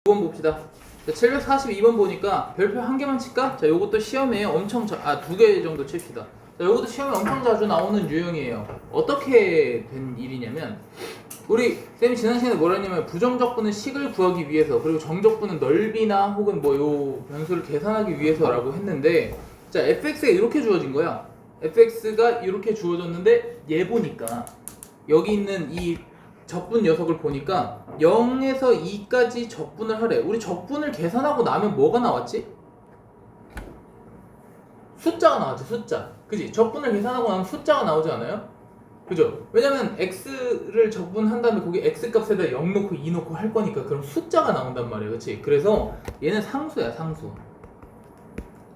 2번 봅시다. 자, 742번 보니까 별표 한 개만 칠까? 자, 요것도 시험에 엄청 두 개 정도 칩시다. 자, 요것도 시험에 엄청 자주 나오는 유형이에요. 어떻게 된 일이냐면 우리 쌤이 지난 시간에 뭐라 했냐면 부정적분은 식을 구하기 위해서 그리고 정적분은 넓이나 혹은 뭐 요 변수를 계산하기 위해서라고 했는데 자, fx가 이렇게 주어진 거야. fx가 이렇게 주어졌는데 얘 보니까 여기 있는 이 적분 녀석을 보니까 0에서 2까지 적분을 하래. 우리 적분을 계산하고 나면 뭐가 나왔지? 숫자가 나왔지, 숫자. 그지? 적분을 계산하고 나면 숫자가 나오지 않아요? 그죠? 왜냐면 x를 적분한 다음에 거기 x 값에다 0 넣고 2 넣고 할 거니까 그럼 숫자가 나온단 말이에요. 그치? 그래서 얘는 상수야, 상수.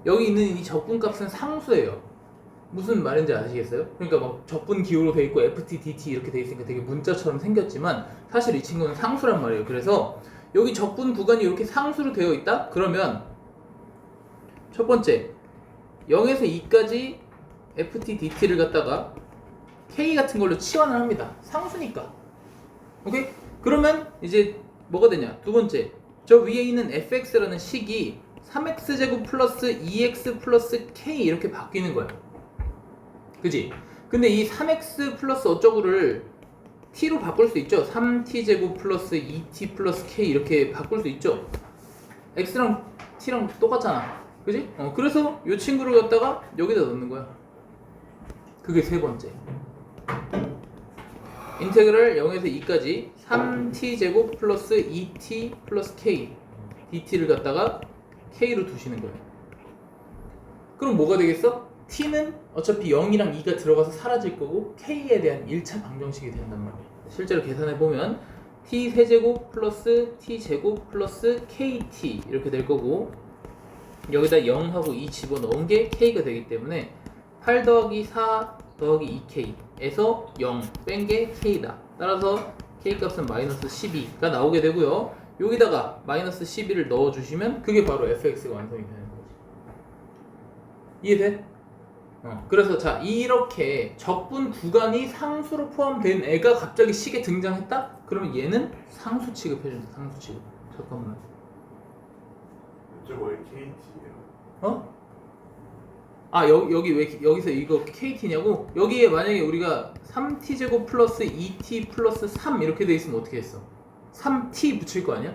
여기 있는 이 적분 값은 상수예요. 무슨 말인지 아시겠어요? 그러니까 막 적분 기호로 돼 있고 ft, dt 이렇게 돼 있으니까 되게 문자처럼 생겼지만 사실 이 친구는 상수란 말이에요. 그래서 여기 적분 구간이 이렇게 상수로 되어 있다? 그러면 첫 번째 0에서 2까지 ft, dt를 갖다가 k 같은 걸로 치환을 합니다. 상수니까. 오케이? 그러면 이제 뭐가 되냐? 두 번째 저 위에 있는 fx라는 식이 3x제곱 플러스 2x 플러스 k 이렇게 바뀌는 거야. 그지? 근데 이 3x 플러스 어쩌고를 t로 바꿀 수 있죠? 3t제곱 플러스 2t 플러스 k 이렇게 바꿀 수 있죠? x랑 t랑 똑같잖아. 그지? 그래서 이 친구를 갖다가 여기다 넣는 거야. 그게 세 번째. 인테그랄 0에서 2까지 3t제곱 플러스 2t 플러스 k dt를 갖다가 k로 두시는 거야. 그럼 뭐가 되겠어? t는 어차피 0이랑 2가 들어가서 사라질 거고 k에 대한 1차 방정식이 된단 말이에요. 실제로 계산해보면 t 세제곱 플러스 t 제곱 플러스 kt 이렇게 될 거고 여기다 0하고 2 집어넣은 게 k가 되기 때문에 8 더하기 4 더하기 2k에서 0 뺀 게 k다. 따라서 k 값은 마이너스 12가 나오게 되고요. 여기다가 마이너스 12를 넣어주시면 그게 바로 fx가 완성이 되는 거지. 이해돼? 그래서 자 이렇게 적분 구간이 상수로 포함된 애가 갑자기 식에 등장했다? 그러면 얘는 상수 취급해준다. 상수 취급. 잠깐만. 저거 왜 KT예요? 어? 아 여기 왜 여기서 이거 KT냐고? 여기에 만약에 우리가 3t제곱 플러스 2t 플러스 3 이렇게 돼 있으면 어떻게 했어? 3t 붙일 거 아니야?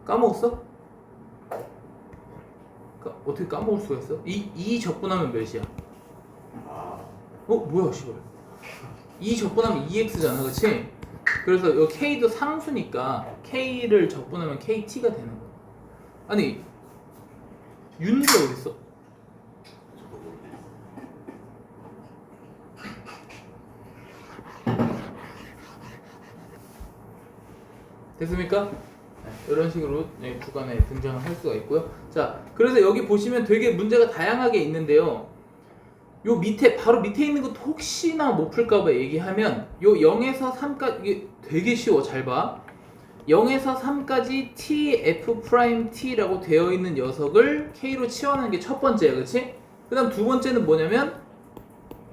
까먹었어? 어떻게 까먹을 수가 있어? 이 적분하면 몇이야? 뭐야 씨발 2 적분하면 2x잖아 그치? 그래서 이 k도 상수니까 k를 적분하면 kt가 되는 거야. 아니 윤리가 어딨어? 됐습니까? 이런 식으로 구간에 등장을 할 수가 있고요. 자, 그래서 여기 보시면 되게 문제가 다양하게 있는데요. 요 밑에 바로 밑에 있는 것도 혹시나 못 풀까봐 얘기하면 요 0에서 3까지 이게 되게 쉬워. 잘 봐. 0에서 3까지 t, f 프라임 t라고 되어 있는 녀석을 k로 치환하는 게 첫 번째야, 그렇지? 그다음 두 번째는 뭐냐면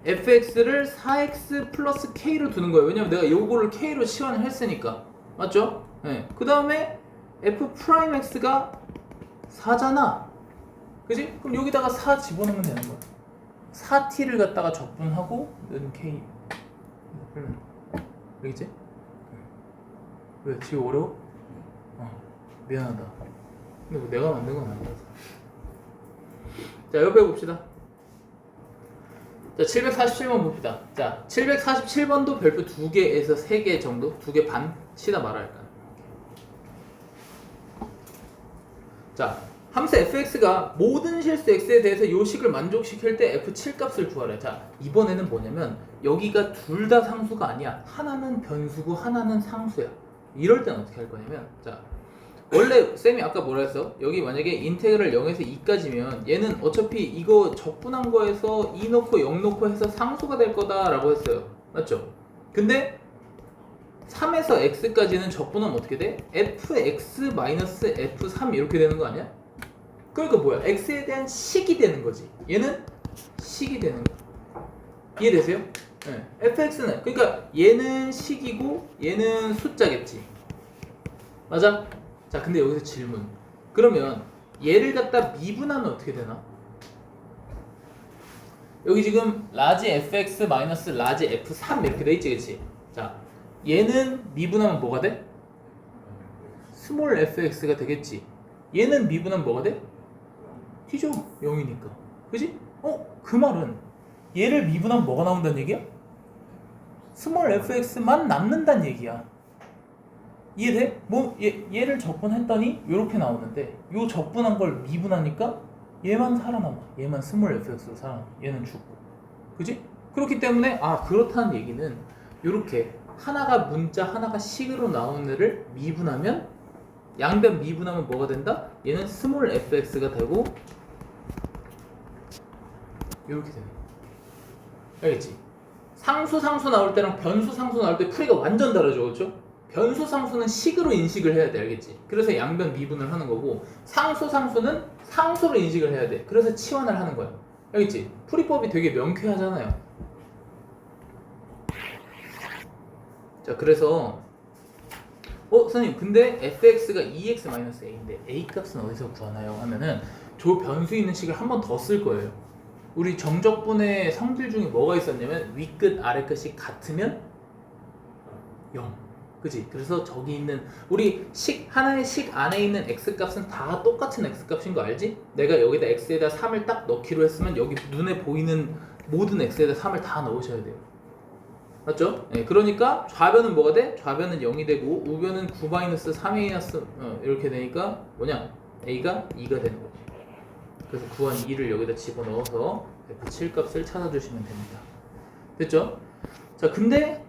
fx를 4x 플러스 k로 두는 거예요. 왜냐면 내가 요거를 k로 치환을 했으니까. 맞죠? 네. 그 다음에 f 프라임 x가 4잖아. 그지? 그럼 여기다가 4 집어넣으면 되는 거야. 4t를 갖다가 적분하고 는 k. 알겠지? 왜? 지금 어려워? 미안하다. 근데 내가 만든 건 아니라서. 자, 옆에 봅시다. 자, 747번 봅시다. 자, 747번도 별표 2개에서 3개 정도? 2개 반? 치다 말할까? 자, 함수 fx가 모든 실수 x에 대해서 요 식을 만족시킬 때 f7 값을 구하래. 자, 이번에는 뭐냐면 여기가 둘 다 상수가 아니야. 하나는 변수고 하나는 상수야. 이럴 때는 어떻게 할 거냐면 자, 원래 쌤이 아까 뭐라 했어? 여기 만약에 인테그랄 0에서 2까지면 얘는 어차피 이거 적분한 거에서 2 넣고 0 넣고 해서 상수가 될 거다라고 했어요. 맞죠? 근데 3에서 x까지는 적분하면 어떻게 돼? fx-f3 이렇게 되는 거 아니야? 그러니까 뭐야? x에 대한 식이 되는 거지. 얘는 식이 되는 거. 이해되세요? 네. fx는 그러니까 얘는 식이고 얘는 숫자겠지. 맞아? 자, 근데 여기서 질문. 그러면 얘를 갖다 미분하면 어떻게 되나? 여기 지금 라지 fx 마이너스 라지 f3 이렇게 돼 있지, 그치? 자, 얘는 미분하면 뭐가 돼? 스몰 fx가 되겠지. 얘는 미분하면 뭐가 돼? t죠. 0이니까. 그지? 그 말은 얘를 미분하면 뭐가 나온다는 얘기야? 스몰 fx만 남는다는 얘기야. 이해돼? 얘를 적분했더니 이렇게 나오는데 요 적분한 걸 미분하니까 얘만 살아남아. 얘만 스몰 fx로 살아남아. 얘는 죽고. 그지? 그렇기 때문에 그렇다는 얘기는 요렇게 하나가 문자 하나가 식으로 나온 애를 미분하면 양변 미분하면 뭐가 된다? 얘는 스몰 fx가 되고 요렇게 되는 거야. 알겠지? 상수 나올 때랑 변수 상수 나올 때 풀이가 완전 다르죠, 그렇죠? 변수 상수는 식으로 인식을 해야 돼, 알겠지? 그래서 양변 미분을 하는 거고 상수는 상수로 인식을 해야 돼. 그래서 치환을 하는 거야. 알겠지? 풀이법이 되게 명쾌하잖아요. 자, 그래서 선생님 근데 fx가 2x-a인데 a 값은 어디서 구하나요? 하면은 저 변수 있는 식을 한 번 더 쓸 거예요. 우리 정적분의 성질 중에 뭐가 있었냐면 윗끝 아래끝이 같으면 0. 그지? 그래서 저기 있는 우리 하나의 식 안에 있는 x값은 다 똑같은 x값인 거 알지? 내가 여기다 x에다 3을 딱 넣기로 했으면 여기 눈에 보이는 모든 x에다 3을 다 넣으셔야 돼요. 맞죠? 네, 그러니까 좌변은 뭐가 돼? 좌변은 0이 되고 우변은 9-3a 이렇게 되니까 뭐냐? a가 2가 되는 거지. 그래서 구한 2를 여기다 집어넣어서 F7 값을 찾아주시면 됩니다. 됐죠? 자, 근데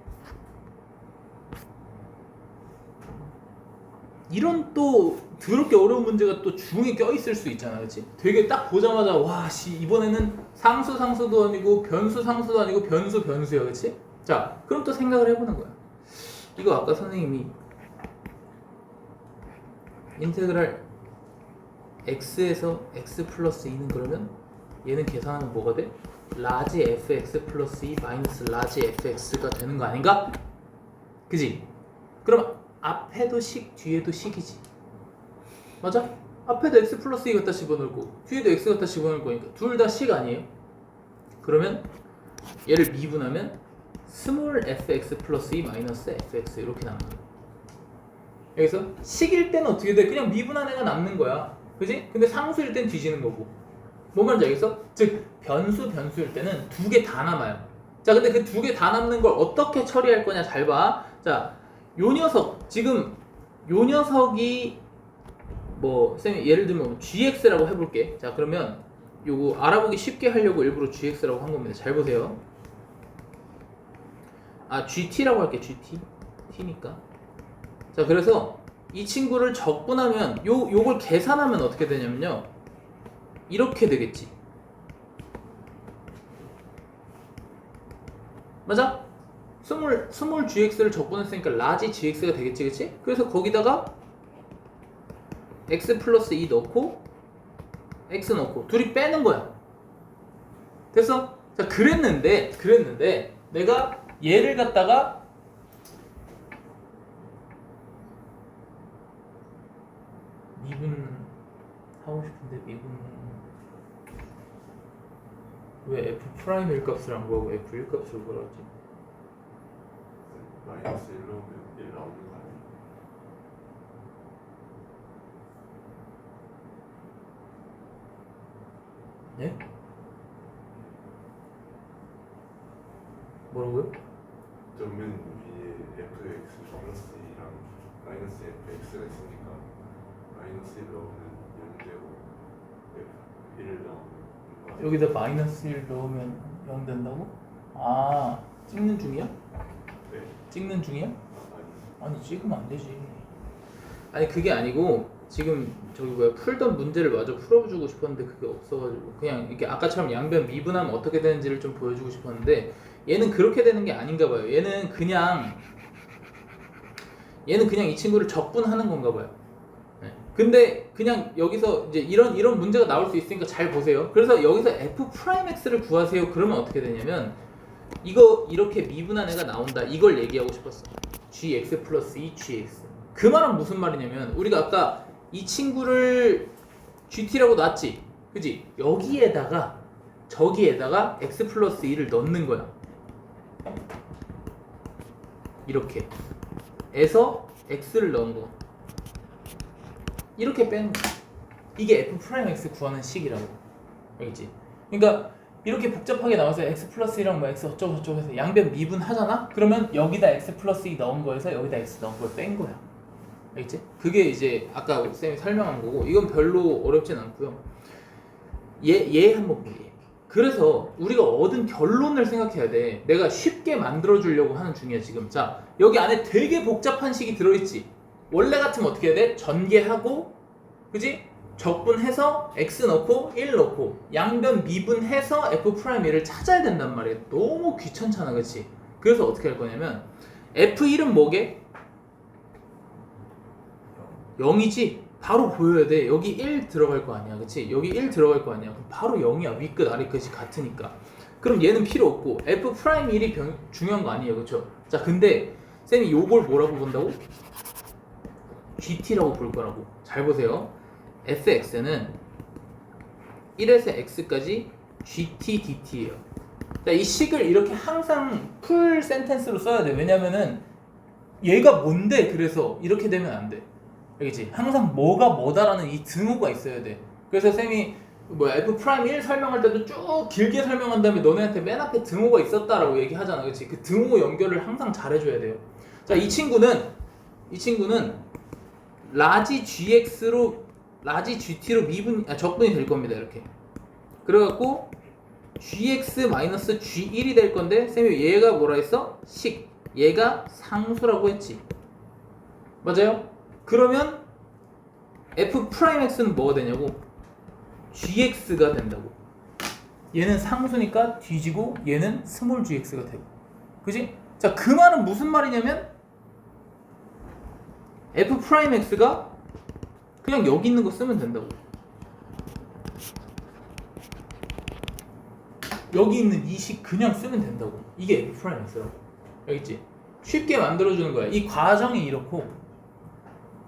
이런 또 더럽게 어려운 문제가 또 중에 껴있을 수 있잖아, 그치? 되게 딱 보자마자 이번에는 상수도 아니고 변수도 아니고 변수야, 그치? 자, 그럼 또 생각을 해보는 거야. 이거 아까 선생님이 인테그랄 x에서 x 플러스 2는 그러면 얘는 계산하면 뭐가 돼? 라지 fx 플러스 2 마이너스 라지 fx가 되는 거 아닌가? 그지? 그럼 앞에도 식, 뒤에도 식이지. 맞아? 앞에도 x 플러스 2 갖다 집어넣고 뒤에도 x 갖다 집어넣을 거니까 둘 다 식 아니에요? 그러면 얘를 미분하면 스몰 fx 플러스 2 마이너스 fx 이렇게 남는 거야. 여기서 식일 때는 어떻게 돼? 그냥 미분한 애가 남는 거야. 그지? 근데 상수일 땐 뒤지는 거고. 뭔 말인지 알겠어? 즉 변수일 때는 두 개 다 남아요. 자, 근데 그 두 개 다 남는 걸 어떻게 처리할 거냐 잘 봐. 자, 요 녀석 지금 요 녀석이 쌤이 예를 들면 gx라고 해볼게. 자, 그러면 요거 알아보기 쉽게 하려고 일부러 gx라고 한 겁니다. 잘 보세요. gt라고 할게. t니까. 자, 그래서 이 친구를 적분하면 요걸 계산하면 어떻게 되냐면요, 이렇게 되겠지. 맞아? 스몰 gx를 적분했으니까 라지 gx가 되겠지, 그치? 그래서 거기다가 x 플러스 2 넣고 x 넣고 둘이 빼는 거야. 됐어? 자, 그랬는데 내가 얘를 갖다가 미분 하고 싶은데 미분 왜 f' 1 값을 안 구하고 f1 값을 구하지? 마이너스 1 넣으면 1 나오는 거 아니야? 네? 뭐라고요? 전면 위에 fx 플러스 2랑 마이너스 fx가 있으니까 마이너스 1 넣으면 0 되고 f1 넣으면 여기다 마이너스 1 넣으면 0 된다고? 찍는 중이야? 네. 찍는 중이야? 아니. 아니, 찍으면 안 되지. 아니, 그게 아니고 지금 풀던 문제를 마저 풀어주고 싶었는데 그게 없어가지고 그냥 이렇게 아까처럼 양변 미분하면 어떻게 되는지를 좀 보여주고 싶었는데 얘는 그렇게 되는 게 아닌가 봐요. 얘는 그냥 이 친구를 적분하는 건가 봐요. 네. 근데 그냥 여기서 이제 이런 문제가 나올 수 있으니까 잘 보세요. 그래서 여기서 f'x를 구하세요. 그러면 어떻게 되냐면 이거 이렇게 미분한 애가 나온다. 이걸 얘기하고 싶었어. gx 플러스 2 gx. 그 말은 무슨 말이냐면 우리가 아까 이 친구를 GT라고 놨지, 그지? 여기에다가 저기에다가 x 플러스 2를 넣는 거야. 이렇게 에서 x를 넣은 거, 이렇게 빼는 거야. 이게 f 프라임 x 구하는 식이라고. 알겠지? 그러니까 이렇게 복잡하게 나와서 x 플러스 1이랑 뭐 x 어쩌고 저쩌고 해서 양변 미분하잖아? 그러면 여기다 x 플러스 2 넣은 거에서 여기다 x 넣은 걸 뺀 거야. 알겠지? 그게 이제 아까 쌤이 설명한 거고, 이건 별로 어렵진 않고요. 얘 한번 보게. 그래서 우리가 얻은 결론을 생각해야 돼. 내가 쉽게 만들어 주려고 하는 중이야 지금. 자, 여기 안에 되게 복잡한 식이 들어있지. 원래 같으면 어떻게 해야 돼? 전개하고, 그지? 적분해서 x 넣고 1 넣고 양변 미분해서 f'1을 찾아야 된단 말이야. 너무 귀찮잖아, 그치? 그래서 어떻게 할 거냐면 f1은 뭐게? 0이지? 바로 보여야 돼. 여기 1 들어갈 거 아니야, 그치? 여기 1 들어갈 거 아니야. 그럼 바로 0이야. 윗끝 아래끝이 같으니까. 그럼 얘는 필요 없고 f'1이 중요한 거 아니에요, 그쵸? 자, 근데 쌤이 요걸 뭐라고 본다고? GT라고 볼 거라고. 잘 보세요. fx는 1에서 x까지 gt dt예요. 자, 이 식을 이렇게 항상 풀 센텐스로 써야 돼. 왜냐면은 얘가 뭔데 그래서 이렇게 되면 안 돼. 알겠지? 항상 뭐가 뭐다라는 이 등호가 있어야 돼. 그래서 쌤이 f'1 설명할 때도 쭉 길게 설명한 다음에 너네한테 맨 앞에 등호가 있었다라고 얘기하잖아. 그렇지? 그 등호 연결을 항상 잘해줘야 돼요. 자, 이 친구는 라지 GT로 적분이 될 겁니다. 이렇게. 그래갖고 GX 마이너스 G1이 될 건데 쌤이 얘가 뭐라 했어? 식. 얘가 상수라고 했지. 맞아요? 그러면 F'X는 뭐가 되냐고? GX가 된다고. 얘는 상수니까 뒤지고 얘는 스몰 GX가 되고. 그지? 자, 그 말은 무슨 말이냐면 F'X가 그냥 여기 있는 거 쓰면 된다고. 여기 있는 이 식 그냥 쓰면 된다고. 이게 F'X라고. 알겠지? 쉽게 만들어주는 거야. 이 과정이 이렇고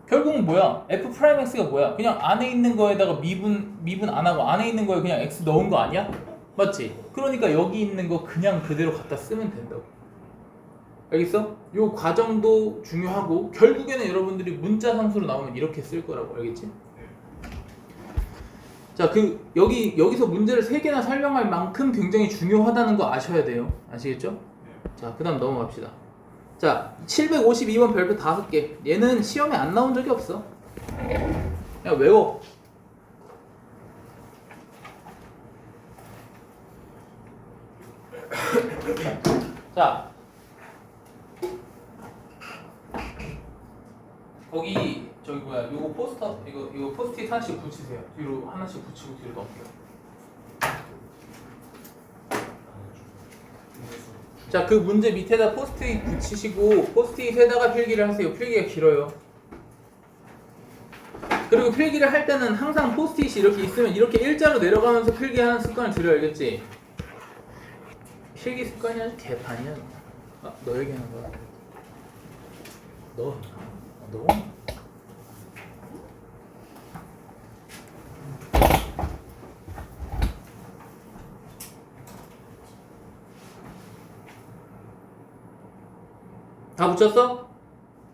결국은 뭐야? F'X가 뭐야? 그냥 안에 있는 거에다가 미분 안 하고 안에 있는 거에 그냥 X 넣은 거 아니야? 맞지? 그러니까 여기 있는 거 그냥 그대로 갖다 쓰면 된다고. 알겠어? 요 과정도 중요하고 결국에는 여러분들이 문자 상수로 나오면 이렇게 쓸 거라고. 알겠지? 자, 여기서 문제를 3개나 설명할 만큼 굉장히 중요하다는 거 아셔야 돼요. 아시겠죠? 자, 그 다음 넘어갑시다. 자, 752번 별표 5개. 얘는 시험에 안 나온 적이 없어. 그냥 외워. 자, 거기 요거 포스터 이거 포스트잇 하나씩 붙이세요. 뒤로 하나씩 붙이고 뒤로 넘겨요. 자, 그 문제 밑에다 포스트잇 붙이시고 포스트잇에다가 필기를 하세요. 필기가 길어요. 그리고 필기를 할 때는 항상 포스트잇이 이렇게 있으면 이렇게 일자로 내려가면서 필기하는 습관을 들여. 알겠지? 필기 습관이 아주 개판이야. 아, 너 얘기하는 거야? 너? 다 붙였어?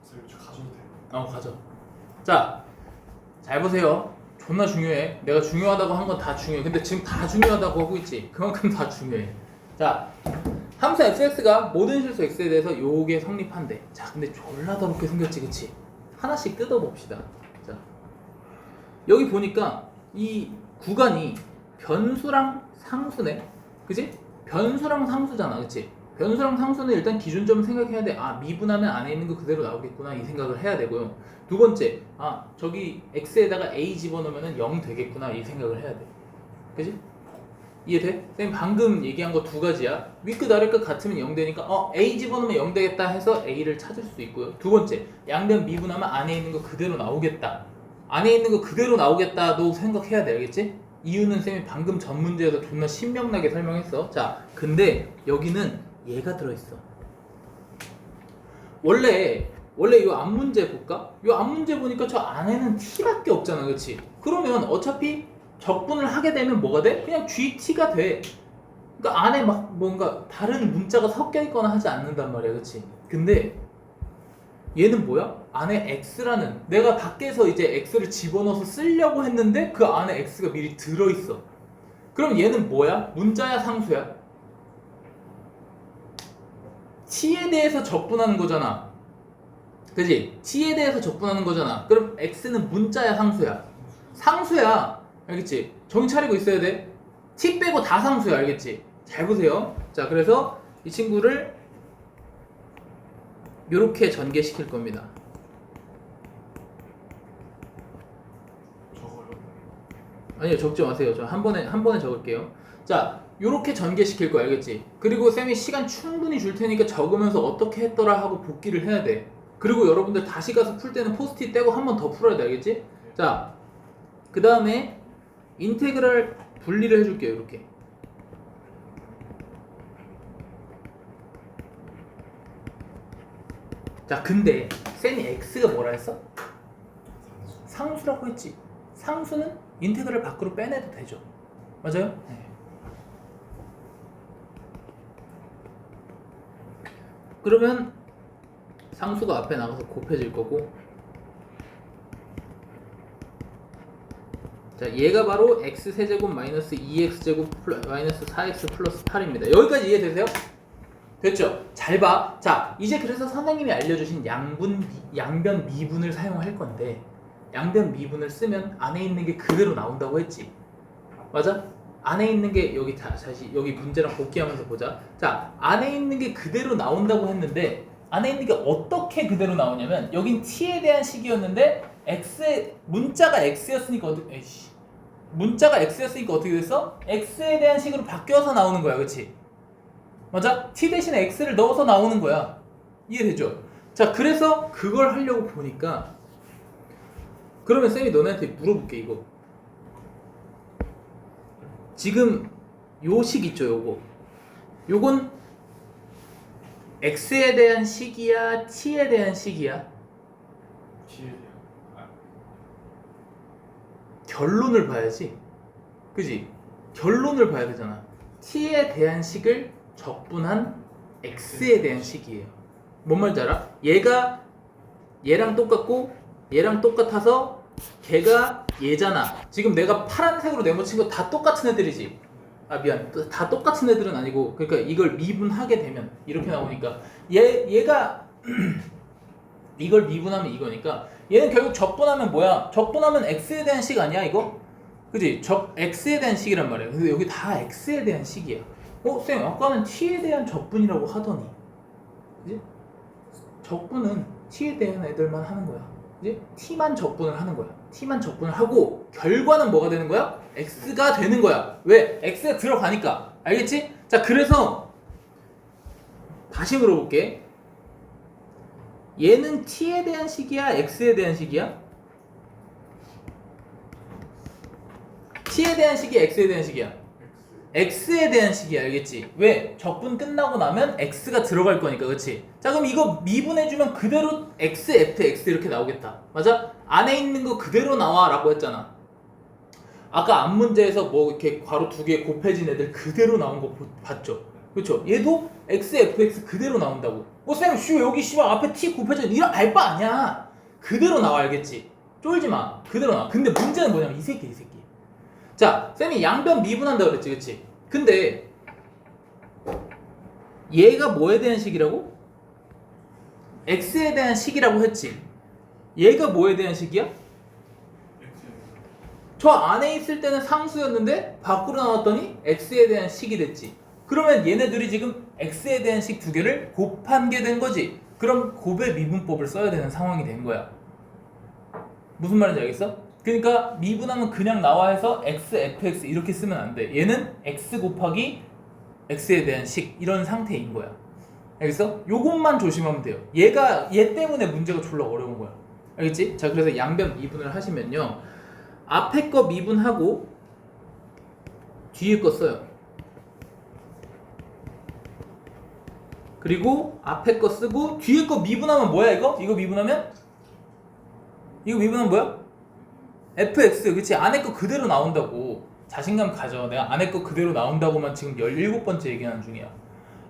선생님 저 가져도 돼요? 가져. 자, 잘 보세요. 존나 중요해. 내가 중요하다고 한 건 다 중요해. 근데 지금 다 중요하다고 하고 있지. 그만큼 다 중요해. 자, 함수 fx가 모든 실수 x에 대해서 요게 성립한대. 자, 근데 졸라 더럽게 생겼지, 그치? 하나씩 뜯어봅시다. 자, 여기 보니까 이 구간이 변수랑 상수네, 그치? 변수랑 상수잖아, 그치? 변수랑 상수는 일단 기준점을 생각해야 돼. 아, 미분하면 안에 있는 거 그대로 나오겠구나, 이 생각을 해야 되고요. 두 번째, 아, 저기 x에다가 a 집어넣으면 0 되겠구나, 이 생각을 해야 돼. 그치? 이해돼? 쌤 방금 얘기한 거 2가지야. 윗끝 아래끝 같으면 0 되니까 a 집어넣으면 0 되겠다 해서 a를 찾을 수 있고요. 두 번째, 양변 미분하면 안에 있는 거 그대로 나오겠다. 안에 있는 거 그대로 나오겠다도 생각해야 돼. 알겠지? 이유는 쌤이 방금 전 문제에서 존나 신명나게 설명했어. 자, 근데 여기는 얘가 들어있어. 원래 원래 이 앞문제 볼까? 이 앞문제 보니까 저 안에는 t밖에 없잖아, 그렇지? 그러면 어차피 적분을 하게 되면 뭐가 돼? 그냥 gt가 돼. 그러니까 안에 막 뭔가 다른 문자가 섞여 있거나 하지 않는단 말이야, 그렇지? 근데 얘는 뭐야? 안에 x라는 내가 밖에서 이제 x를 집어넣어서 쓰려고 했는데 그 안에 x가 미리 들어있어. 그럼 얘는 뭐야? 문자야, 상수야? t에 대해서 적분하는 거잖아. 그지? t에 대해서 적분하는 거잖아. 그럼 x는 문자야, 상수야? 상수야. 알겠지? 정신 차리고 있어야 돼. t 빼고 다 상수야, 알겠지? 잘 보세요. 자, 그래서 이 친구를 이렇게 전개시킬 겁니다. 적어요. 아니요, 적지 마세요. 저 한 번에 적을게요. 자, 요렇게 전개시킬 거야, 알겠지? 그리고 쌤이 시간 충분히 줄 테니까 적으면서 어떻게 했더라 하고 복기를 해야 돼. 그리고 여러분들 다시 가서 풀 때는 포스트잇 떼고 한 번 더 풀어야 돼, 알겠지? 자, 그 다음에 인테그랄 분리를 해줄게요, 이렇게. 자, 근데 쌤이 x가 뭐라 했어? 상수라고 했지. 상수는 인테그랄 밖으로 빼내도 되죠. 맞아요? 네. 그러면 상수가 앞에 나가서 곱해질 거고, 자, 얘가 바로 x세제곱 마이너스 2x제곱 마이너스 4x 플러스 8입니다. 여기까지 이해되세요? 됐죠? 잘 봐. 자, 이제 그래서 선생님이 알려주신 양변 미분을 사용할 건데, 양변 미분을 쓰면 안에 있는 게 그대로 나온다고 했지. 맞아? 안에 있는 게 여기 다시 여기 문제랑 복귀하면서 보자. 자, 안에 있는 게 그대로 나온다고 했는데 안에 있는 게 어떻게 그대로 나오냐면 여긴 t에 대한 식이었는데 문자가 x였으니까 어떻게 됐어? x에 대한 식으로 바뀌어서 나오는 거야, 그렇지? 맞아? t 대신에 x를 넣어서 나오는 거야. 이해되죠? 자, 그래서 그걸 하려고 보니까 그러면 쌤이 너네한테 물어볼게, 이거. 지금 요 식 있죠, 요건 x에 대한 식이야, t에 대한 식이야? T에 대한. 결론을 봐야지. 그지? 결론을 봐야 되잖아. t에 대한 식을 적분한 x에 대한 식이에요. 뭔 말인지 알아? 얘가 얘랑 똑같고 얘랑 똑같아서 걔가 얘잖아. 지금 내가 파란색으로 네모친 거 다 똑같은 애들이지. 아, 미안. 다 똑같은 애들은 아니고, 그러니까 이걸 미분하게 되면 이렇게 나오니까 얘가 이걸 미분하면 이거니까 얘는 결국 적분하면 뭐야? 적분하면 x에 대한 식 아니야, 이거? 그지? x에 대한 식이란 말이야. 근데 여기 다 x에 대한 식이야. 쌤, 아까는 t에 대한 적분이라고 하더니, 그지? 적분은 t에 대한 애들만 하는 거야. 이제 t만 적분을 하는 거야. t만 적분을 하고 결과는 뭐가 되는 거야? x가 되는 거야. 왜? x가 들어가니까. 알겠지? 자, 그래서 다시 물어볼게. 얘는 t에 대한 식이야, x에 대한 식이야? t에 대한 식이 x에 대한 식이야? x에 대한 식이, 알겠지? 왜? 적분 끝나고 나면 x가 들어갈 거니까, 그렇지? 자, 그럼 이거 미분해주면 그대로 x, f, x 이렇게 나오겠다. 맞아? 안에 있는 거 그대로 나와 라고 했잖아. 아까 앞 문제에서 뭐 이렇게 괄호 두 개 곱해진 애들 그대로 나온 거 봤죠? 그렇죠? 얘도 x, f, x 그대로 나온다고. 쌤, 여기 씨발 앞에 t 곱해진 이런 알바 아니야. 그대로 나와, 알겠지? 쫄지 마. 그대로 나와. 근데 문제는 뭐냐면 이 새끼. 자, 쌤이 양변 미분한다 그랬지, 그치? 근데 얘가 뭐에 대한 식이라고? x에 대한 식이라고 했지. 얘가 뭐에 대한 식이야? 저 안에 있을 때는 상수였는데 밖으로 나왔더니 x에 대한 식이 됐지. 그러면 얘네들이 지금 x에 대한 식 두 개를 곱한 게 된 거지. 그럼 곱의 미분법을 써야 되는 상황이 된 거야. 무슨 말인지 알겠어? 그러니까 미분하면 그냥 나와 해서 x, fx 이렇게 쓰면 안 돼. 얘는 x 곱하기 x에 대한 식 이런 상태인 거야. 알겠어? 요것만 조심하면 돼요. 얘 때문에 문제가 졸라 어려운 거야. 알겠지? 자, 그래서 양변 미분을 하시면요, 앞에 거 미분하고 뒤에 거 써요. 그리고 앞에 거 쓰고 뒤에 거 미분하면 뭐야 이거? 이거 미분하면 뭐야? fx. 그치? 안에 거 그대로 나온다고. 자신감 가져. 내가 안에 거 그대로 나온다고만 지금 17번째 얘기하는 중이야.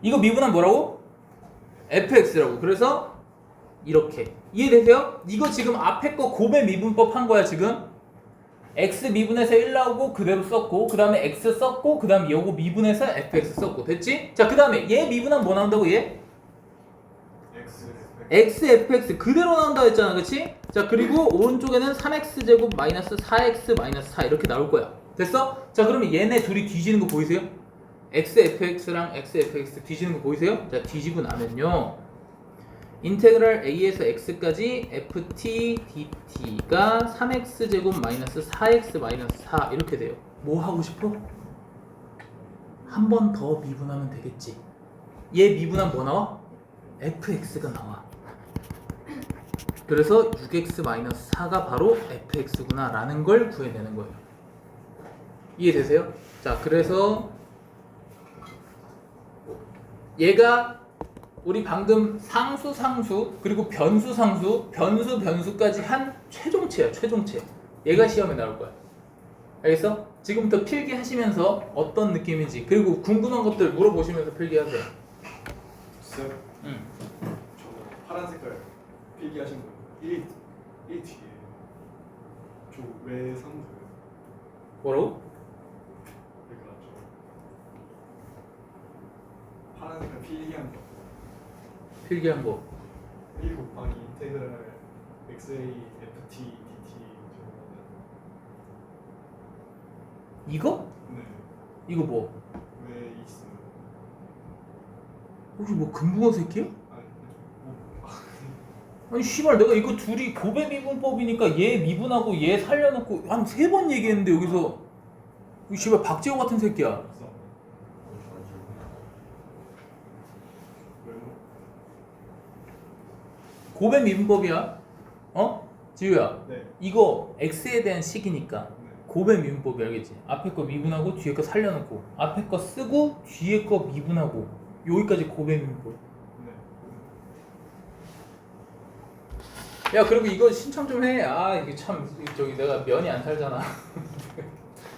이거 미분하면 뭐라고? fx라고. 그래서 이렇게 이해되세요? 이거 지금 앞에 거 곱의 미분법 한 거야 지금. x 미분해서 1 나오고 그대로 썼고, 그 다음에 x 썼고, 그 다음에 요거 미분해서 fx 썼고. 됐지? 자, 그 다음에 얘 미분하면 뭐 나온다고 얘? x fx 그대로 나온다고 했잖아. 그치? 자, 그리고 오른쪽에는 3x제곱 마이너스 4x 마이너스 4 이렇게 나올 거야. 됐어? 자, 그러면 얘네 둘이 뒤지는 거 보이세요? x fx랑 x fx 뒤지는 거 보이세요? 자, 뒤지고 나면요, 인테그랄 a에서 x까지 ft dt가 3x제곱 마이너스 4x 마이너스 4 이렇게 돼요. 뭐 하고 싶어? 한 번 더 미분하면 되겠지. 얘 미분하면 뭐 나와? fx가 나와. 그래서 6x 마이너스 4가 바로 fx구나 라는 걸 구해내는 거예요. 이해되세요? 자, 그래서 얘가 우리 방금 상수 그리고 변수까지 한 최종체야. 최종체. 얘가 시험에 나올 거야. 알겠어? 지금부터 필기하시면서 어떤 느낌인지, 그리고 궁금한 것들 물어보시면서 필기하세요. 쌤, 응. 저 파란 색깔 필기하신 거 1 뒤에 저 왜 상수? 뭐라고? 그러니까 저 파란 색깔 필기한 거 필기한 거. 1 곱하기 인테그랄 xa ft dt 이거? 네, 이거 뭐? 왜 있어요? 혹시 뭐 금붕어 새끼야? 아니, 뭐, 아니 씨발, 내가 이거 둘이 곱의 미분법이니까 얘 미분하고 얘 살려놓고 한 3번 얘기했는데 여기서 이 씨발 박재호 같은 새끼야. 없어. 왜 뭐? 곱의 미분법이야. 어? 지우야, 네, 이거 x에 대한 식이니까 네, 곱의 미분법이 알겠지? 앞에 거 미분하고 뒤에 거 살려놓고, 앞에 거 쓰고 뒤에 거 미분하고, 여기까지 곱의 미분법. 네. 야, 그리고 이거 신청 좀 해. 아, 이게 참, 저기 내가 면이 안 살잖아.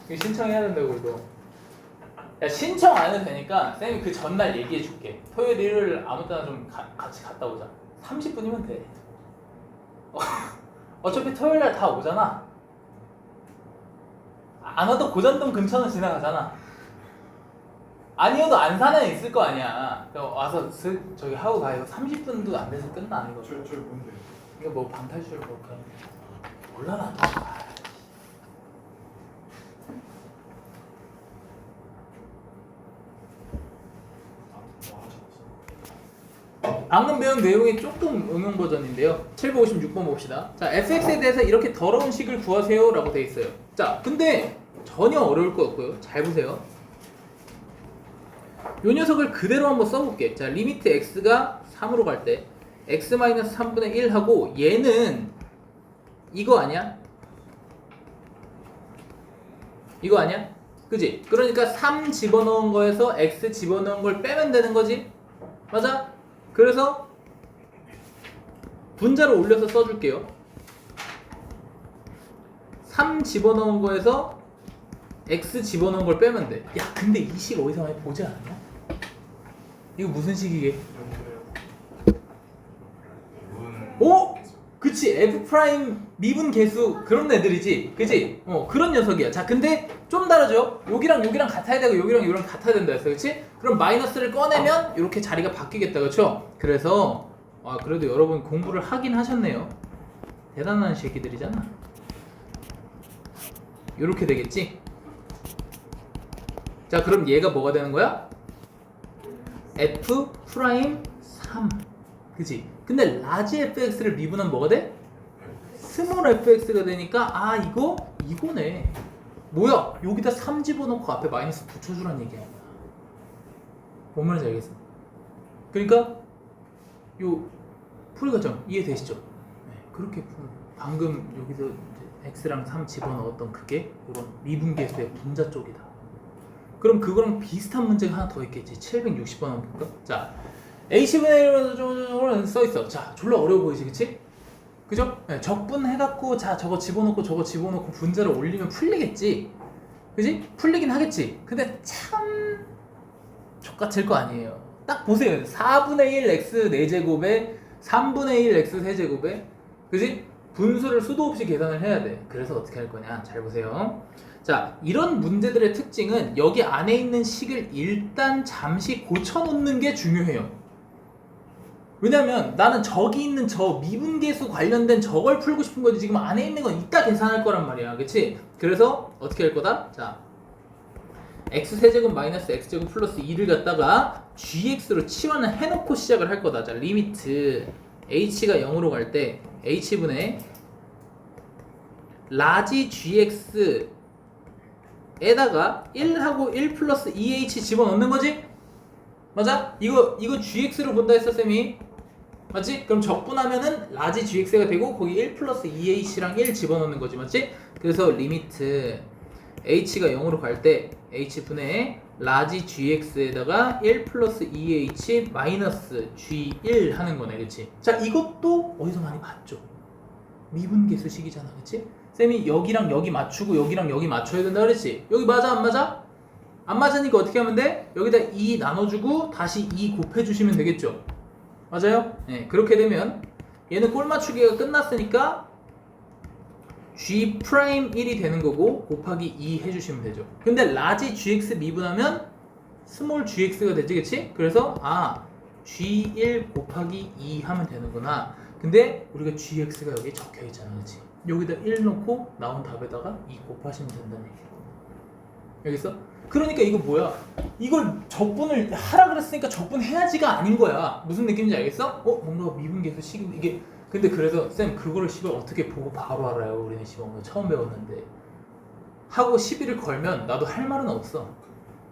이거 신청해야 된다고 이거. 야, 신청 안 해도 되니까 쌤이 그 전날 얘기해 줄게. 토요일 일요일 아무 때나 좀 같이 갔다 오자. 30분이면 돼. 어차피 토요일 날 다 오잖아. 안 와도 고잔동 근처는 지나가잖아. 아니어도 안산에 있을 거 아니야. 그럼 와서 저기 하고 가. 이거 30분도 안 돼서 끝나 이거. 저 뭔데? 이거 뭐 방탈출 볼까? 몰라 나. 방금 배운 내용이 조금 응용 버전인데요. 756번 봅시다. 자, fx에 대해서 이렇게 더러운 식을 구하세요 라고 돼 있어요. 자, 근데 전혀 어려울 거 없고요. 잘 보세요. 요 녀석을 그대로 한번 써볼게. 자, 리미트 x가 3으로 갈 때 x-3분의 1 하고, 얘는 이거 아니야? 이거 아니야? 그지? 그러니까 3 집어넣은 거에서 x 집어넣은 걸 빼면 되는 거지? 맞아? 그래서 분자를 올려서 써줄게요. 3 집어넣은 거에서 x 집어넣은 걸 빼면 돼. 야, 근데 이 식 어디서 많이 보지 않았냐? 이거 무슨 식이게? 오! 그치, f 프라임 미분 계수 그런 애들이지, 그치? 그런 녀석이야. 자, 근데 좀 다르죠? 여기랑 여기랑 같아야 되고 여기랑 여기랑 같아야 된다 했어, 그치? 그럼 마이너스를 꺼내면 이렇게 자리가 바뀌겠다, 그쵸? 그래서 그래도 여러분 공부를 하긴 하셨네요. 대단한 새끼들이잖아. 이렇게 되겠지? 자, 그럼 얘가 뭐가 되는 거야? f 프라임 3, 그치? 근데 라지 fx를 미분하면 뭐가 돼? 스몰 fx가 되니까 이거네. 뭐야? 여기다 3 집어넣고 앞에 마이너스 붙여주란 얘기야. 뭔 말인지 알겠어? 그러니까 요 풀이 과정 이해되시죠? 네, 그렇게 푸는. 방금 여기서 이제 x랑 3 집어넣었던 그게 이런 미분계수의 분자 쪽이다. 그럼 그거랑 비슷한 문제가 하나 더 있겠지. 760번 한번 볼까? 자, h분의 1로 써있어. 자, 졸라 어려워 보이지, 그치? 그죠? 네, 적분해갖고 자 저거 집어넣고 저거 집어넣고 분자를 올리면 풀리겠지. 그지? 풀리긴 하겠지. 근데 참 족같을 거 아니에요. 딱 보세요. 4분의 1 x 4제곱에 3분의 1 x 세제곱에 그지? 분수를 수도 없이 계산을 해야 돼. 그래서 어떻게 할 거냐? 잘 보세요. 자, 이런 문제들의 특징은 여기 안에 있는 식을 일단 잠시 고쳐놓는 게 중요해요. 왜냐면 나는 저기 있는 저 미분계수 관련된 저걸 풀고 싶은 거지 지금 안에 있는 건 이따 계산할 거란 말이야. 그치? 그래서 어떻게 할 거다? 자, x세제곱 마이너스 x제곱 플러스 2를 갖다가 gx로 치환을 해놓고 시작을 할 거다. 자, 리미트 h가 0으로 갈 때 h분의 라지 gx에다가 1하고 1 플러스 2h 집어넣는 거지? 맞아? 이거 gx로 본다 했어 쌤이. 맞지? 그럼 적분하면은 라지 gx가 되고 거기 1 플러스 2h랑 1 집어넣는 거지. 맞지? 그래서 리미트 h가 0으로 갈 때 h분의 라지 gx에다가 1 플러스 2h 마이너스 g1 하는 거네. 그치? 자, 이것도 어디서 많이 봤죠? 미분계수식이잖아. 그치? 쌤이 여기랑 여기 맞추고 여기랑 여기 맞춰야 된다 그랬지? 여기 맞아 안 맞아? 안 맞으니까 어떻게 하면 돼? 여기다 2 나눠주고 다시 2 곱해주시면 되겠죠? 맞아요? 네, 그렇게 되면 얘는 꼴 맞추기가 끝났으니까 G'1이 되는 거고 곱하기 2 해주시면 되죠. 근데 라지 GX 미분하면 스몰 GX가 되지, 그치? 그래서 G1 곱하기 2 하면 되는구나. 근데 우리가 GX가 여기 적혀 있잖아, 그치? 여기다 1 넣고 나온 답에다가 2 곱하시면 된다는 얘기야. 여기서? 그러니까 이거 뭐야? 이걸 적분을 하라 그랬으니까 적분해야지가 아닌 거야. 무슨 느낌인지 알겠어? 뭔가 미분계수 식이 이게 근데 그래서 쌤 그거를 시발 어떻게 보고 바로 알아요? 우리는 시발 오늘 처음 배웠는데 하고 시비를 걸면 나도 할 말은 없어.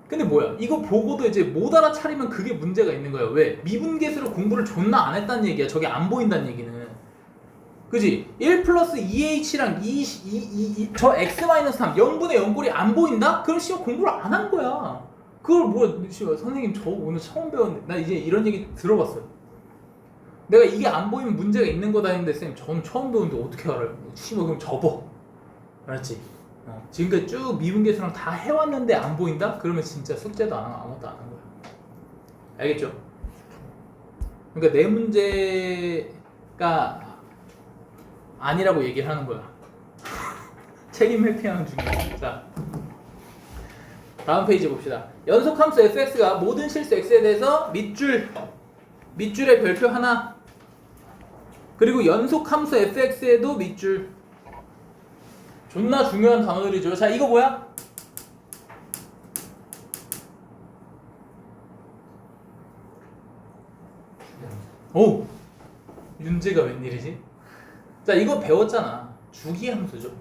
근데 뭐야? 이거 보고도 이제 못 알아차리면 그게 문제가 있는 거야. 왜? 미분계수로 공부를 존나 안 했다는 얘기야. 저게 안 보인다는 얘기는. 그지? 1 플러스 2h랑 저 x-3 0분의 0꼴이 안 보인다? 그럼 씨발 공부를 안 한 거야. 그걸 뭐야 씨발 선생님 저 오늘 처음 배웠는데 나 이제 이런 얘기 들어봤어요. 내가 이게 안 보이면 문제가 있는 거다 했는데 쌤 저는 처음 배웠는데 어떻게 알아요? 씨발 그럼 접어. 알았지? 지금까지 쭉 미분계수랑 다 해왔는데 안 보인다? 그러면 진짜 숙제도 안 하고 아무것도 안 한 거야. 알겠죠? 그러니까 내 문제가 아니라고 얘기를 하는 거야. 책임 회피하는 중이야. 자, 다음 페이지 봅시다. 연속함수 fx가 모든 실수 x에 대해서 밑줄에 별표 하나, 그리고 연속함수 fx에도 밑줄. 존나 중요한 단어들이죠. 자, 이거 뭐야? 오! 윤재가 웬일이지? 자, 이거 배웠잖아. 주기함수죠.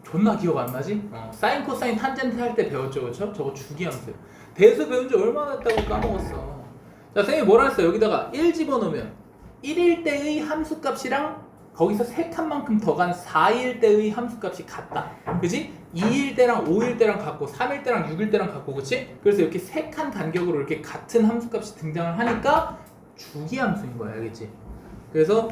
존나 기억 안 나지? 사인, 코사인, 탄젠트 할 때 배웠죠, 그렇죠? 저거 주기함수. 배수 배운 지 얼마나 됐다고 까먹었어. 자, 선생님이 뭐라 했어? 여기다가 1 집어넣으면 1일 때의 함수값이랑 거기서 3칸만큼 더 간 4일 때의 함수값이 같다. 그지? 2일 때랑 5일 때랑 같고 3일 때랑 6일 때랑 같고, 그치? 그래서 이렇게 3칸 간격으로 이렇게 같은 함수값이 등장을 하니까 주기함수인 거야, 알겠지? 그래서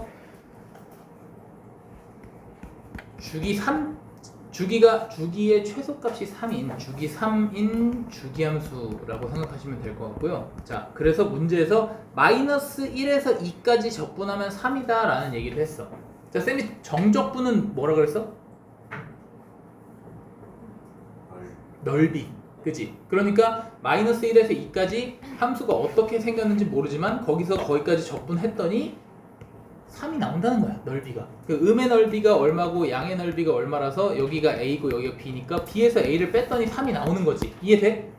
주기의 최소값이 3인 주기 3인 주기함수라고 생각하시면 될 것 같고요. 자, 그래서 문제에서 마이너스 1에서 2까지 적분하면 3이다 라는 얘기를 했어. 자, 쌤이 정적분은 뭐라 그랬어? 넓이. 그치? 그러니까 마이너스 1에서 2까지 함수가 어떻게 생겼는지 모르지만 거기서 거기까지 적분했더니 3이 나온다는 거야. 넓이가. 그 음의 넓이가 얼마고 양의 넓이가 얼마라서 여기가 A고 여기가 B니까 B에서 A를 뺐더니 3이 나오는 거지. 이해돼?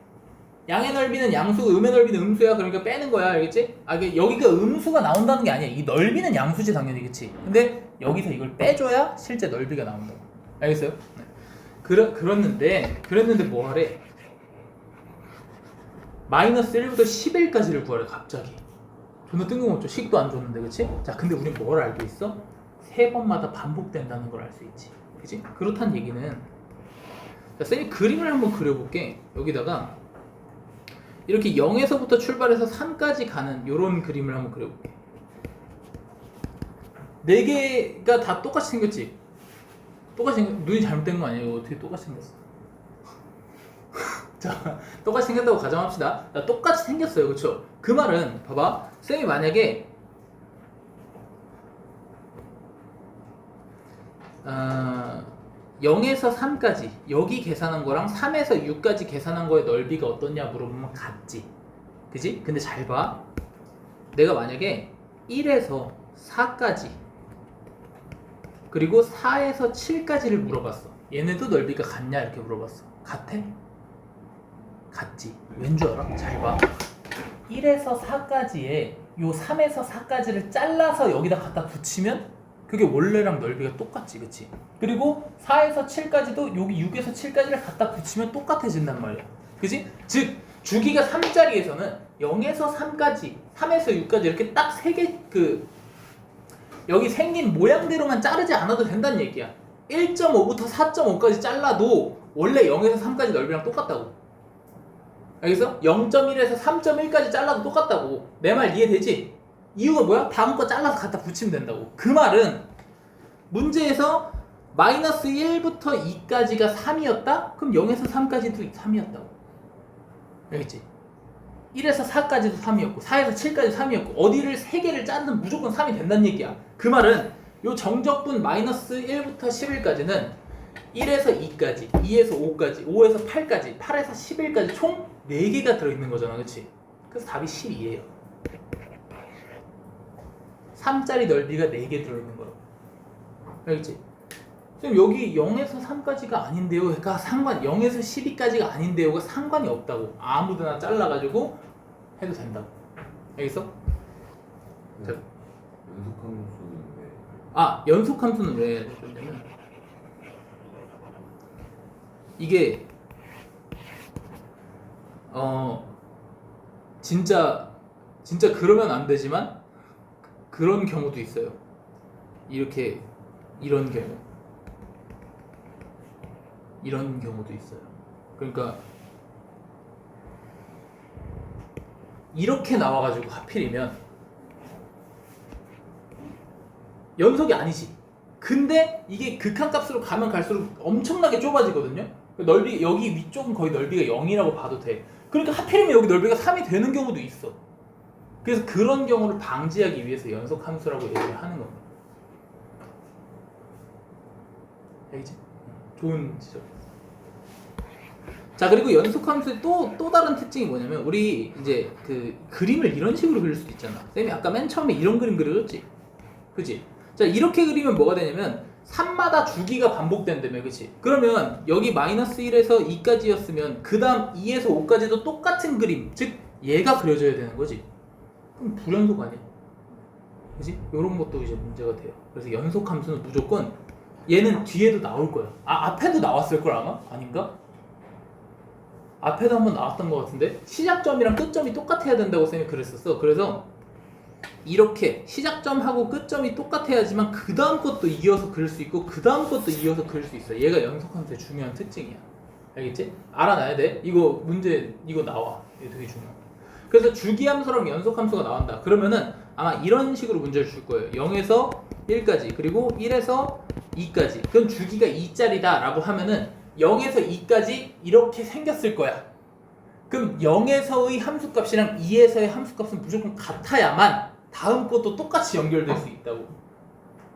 양의 넓이는 양수고 음의 넓이는 음수야. 그러니까 빼는 거야. 알겠지? 여기가 음수가 나온다는 게 아니야. 이 넓이는 양수지 당연히. 그치? 근데 여기서 이걸 빼줘야 실제 넓이가 나온다고. 알겠어요? 네. 그랬는데 뭐 하래? 마이너스 1부터 11까지를 구하래 갑자기. 존나 뜬금없죠. 식도 안 줬는데, 그치? 자, 근데 우린 뭘 알고 있어? 3번마다 반복된다는 걸 알 수 있지. 그치? 그렇단 얘기는 자, 쌤이 그림을 한번 그려볼게. 여기다가 이렇게 0에서부터 출발해서 3까지 가는 요런 그림을 한번 그려볼게. 4개가 다 똑같이 생겼지? 눈이 잘못된 거 아니에요? 어떻게 똑같이 생겼어? 자, 똑같이 생겼다고 가정합시다. 자, 똑같이 생겼어요. 그쵸? 그 말은 봐봐. 쌤이 만약에 0에서 3까지 여기 계산한 거랑 3에서 6까지 계산한 거의 넓이가 어떻냐 물어보면 같지. 그지? 근데 잘 봐. 내가 만약에 1에서 4까지 그리고 4에서 7까지를 물어봤어. 얘네도 넓이가 같냐 이렇게 물어봤어. 같아? 같지. 왠 줄 알아? 잘 봐. 1에서 4까지에 요 3에서 4까지를 잘라서 여기다 갖다 붙이면 그게 원래랑 넓이가 똑같지, 그치? 그리고 4에서 7까지도 여기 6에서 7까지를 갖다 붙이면 똑같아진단 말이야. 그치? 즉, 주기가 3자리에서는 0에서 3까지, 3에서 6까지 이렇게 딱 3개 여기 생긴 모양대로만 자르지 않아도 된다는 얘기야. 1.5부터 4.5까지 잘라도 원래 0에서 3까지 넓이랑 똑같다고. 알겠어? 0.1에서 3.1까지 잘라도 똑같다고. 내 말 이해되지? 이유가 뭐야? 다음 거 잘라서 갖다 붙이면 된다고. 그 말은 문제에서 마이너스 1부터 2까지가 3이었다? 그럼 0에서 3까지도 3이었다고. 알겠지? 1에서 4까지도 3이었고 4에서 7까지 3이었고 어디를 3개를 자르면 무조건 3이 된다는 얘기야. 그 말은 요 정적분 마이너스 1부터 11까지는 1에서 2까지, 2에서 5까지, 5에서 8까지, 8에서 11까지 총 4개가 들어있는 거잖아. 그치? 그래서 답이 12예요. 3짜리 넓이가 4개 들어있는 거라고. 알겠지? 지금 여기 0에서 3까지가 아닌데요. 그러니까 0에서 12까지가 아닌데요가 상관이 없다고. 아무데나 잘라가지고 해도 된다고. 알겠어? 네. 연속함수는 왜? 연속함수는 왜 그러냐면 이게 진짜 그러면 안 되지만 그런 경우도 있어요. 이런 경우도 있어요. 그러니까 이렇게 나와가지고 하필이면 연속이 아니지. 근데 이게 극한값으로 가면 갈수록 엄청나게 좁아지거든요. 넓이 여기 위쪽은 거의 넓이가 0이라고 봐도 돼. 그러니까 하필이면 여기 넓이가 3이 되는 경우도 있어. 그래서 그런 경우를 방지하기 위해서 연속함수라고 얘기를 하는 겁니다. 알겠지? 좋은 지적. 자, 그리고 연속함수의 또 다른 특징이 뭐냐면 우리 이제 그 그림을 이런 식으로 그릴 수도 있잖아. 쌤이 아까 맨 처음에 이런 그림 그려줬지? 그치? 자, 이렇게 그리면 뭐가 되냐면 3마다 주기가 반복된다며, 그치? 그러면 여기 마이너스 1에서 2까지였으면 그 다음 2에서 5까지도 똑같은 그림, 즉 얘가 그려져야 되는 거지. 그럼 불연속 아니야? 그치? 이런 것도 이제 문제가 돼요. 그래서 연속함수는 무조건 얘는 뒤에도 나올 거야. 앞에도 나왔을 걸 아마? 아닌가? 앞에도 한번 나왔던 것 같은데 시작점이랑 끝점이 똑같아야 된다고 쌤이 그랬었어. 그래서 이렇게 시작점하고 끝점이 똑같아야지만 그 다음 것도 이어서 그릴 수 있고 그 다음 것도 이어서 그릴 수 있어. 얘가 연속함수의 중요한 특징이야. 알겠지? 알아놔야 돼. 이거 문제 이거 나와. 이게 되게 중요해. 그래서 주기함수랑 연속함수가 나온다. 그러면은 아마 이런 식으로 문제를 줄 거예요. 0에서 1까지 그리고 1에서 2까지. 그럼 주기가 2짜리다 라고 하면은 0에서 2까지 이렇게 생겼을 거야. 그럼 0에서의 함수값이랑 2에서의 함수값은 무조건 같아야만 다음 것도 똑같이 연결될 수 있다고.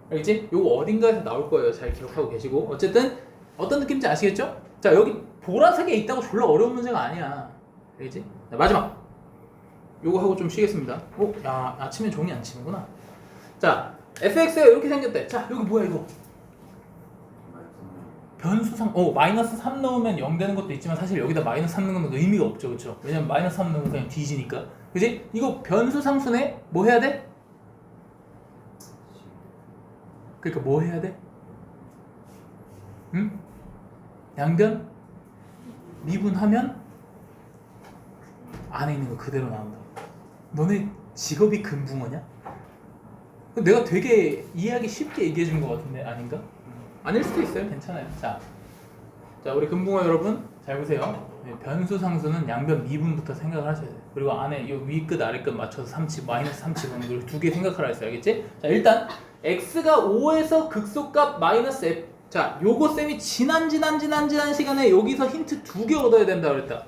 알겠지? 요거 어딘가에서 나올 거예요. 잘 기억하고 계시고. 어쨌든 어떤 느낌인지 아시겠죠? 자, 여기 보라색에 있다고 졸라 어려운 문제가 아니야. 알겠지? 자, 마지막. 요거 하고 좀 쉬겠습니다. 야, 아침에 종이 안 치는구나. 자, fx가 이렇게 생겼대. 자, 여기 뭐야 이거? 변수상, 마이너스 3 넣으면 0 되는 것도 있지만 사실 여기다 마이너스 3 넣으면 의미가 없죠, 그렇죠? 왜냐면 마이너스 3 넣으면 그냥 뒤지니까, 그지? 이거 변수상수네? 뭐 해야 돼? 그러니까 뭐 해야 돼? 응? 양변? 미분하면 안에 있는 거 그대로 나온다. 너네 직업이 금붕어냐? 내가 되게 이해하기 쉽게 얘기해 준 것 같은데 아닌가? 아닐 수도 있어요. 괜찮아요. 자, 우리 금붕어 여러분, 자 잘 보세요. 변수 상수는 양변 미분부터 생각을 하셔야 돼요. 그리고 안에 이 위 끝 아래 끝 맞춰서 3치 마이너스 3치 보는 걸 두 개 생각하라 했어요. 알겠지? 자 일단 x가 5에서 극소값 마이너스 f. 자 요거 쌤이 지난 시간에 여기서 힌트 두 개 얻어야 된다 그랬다.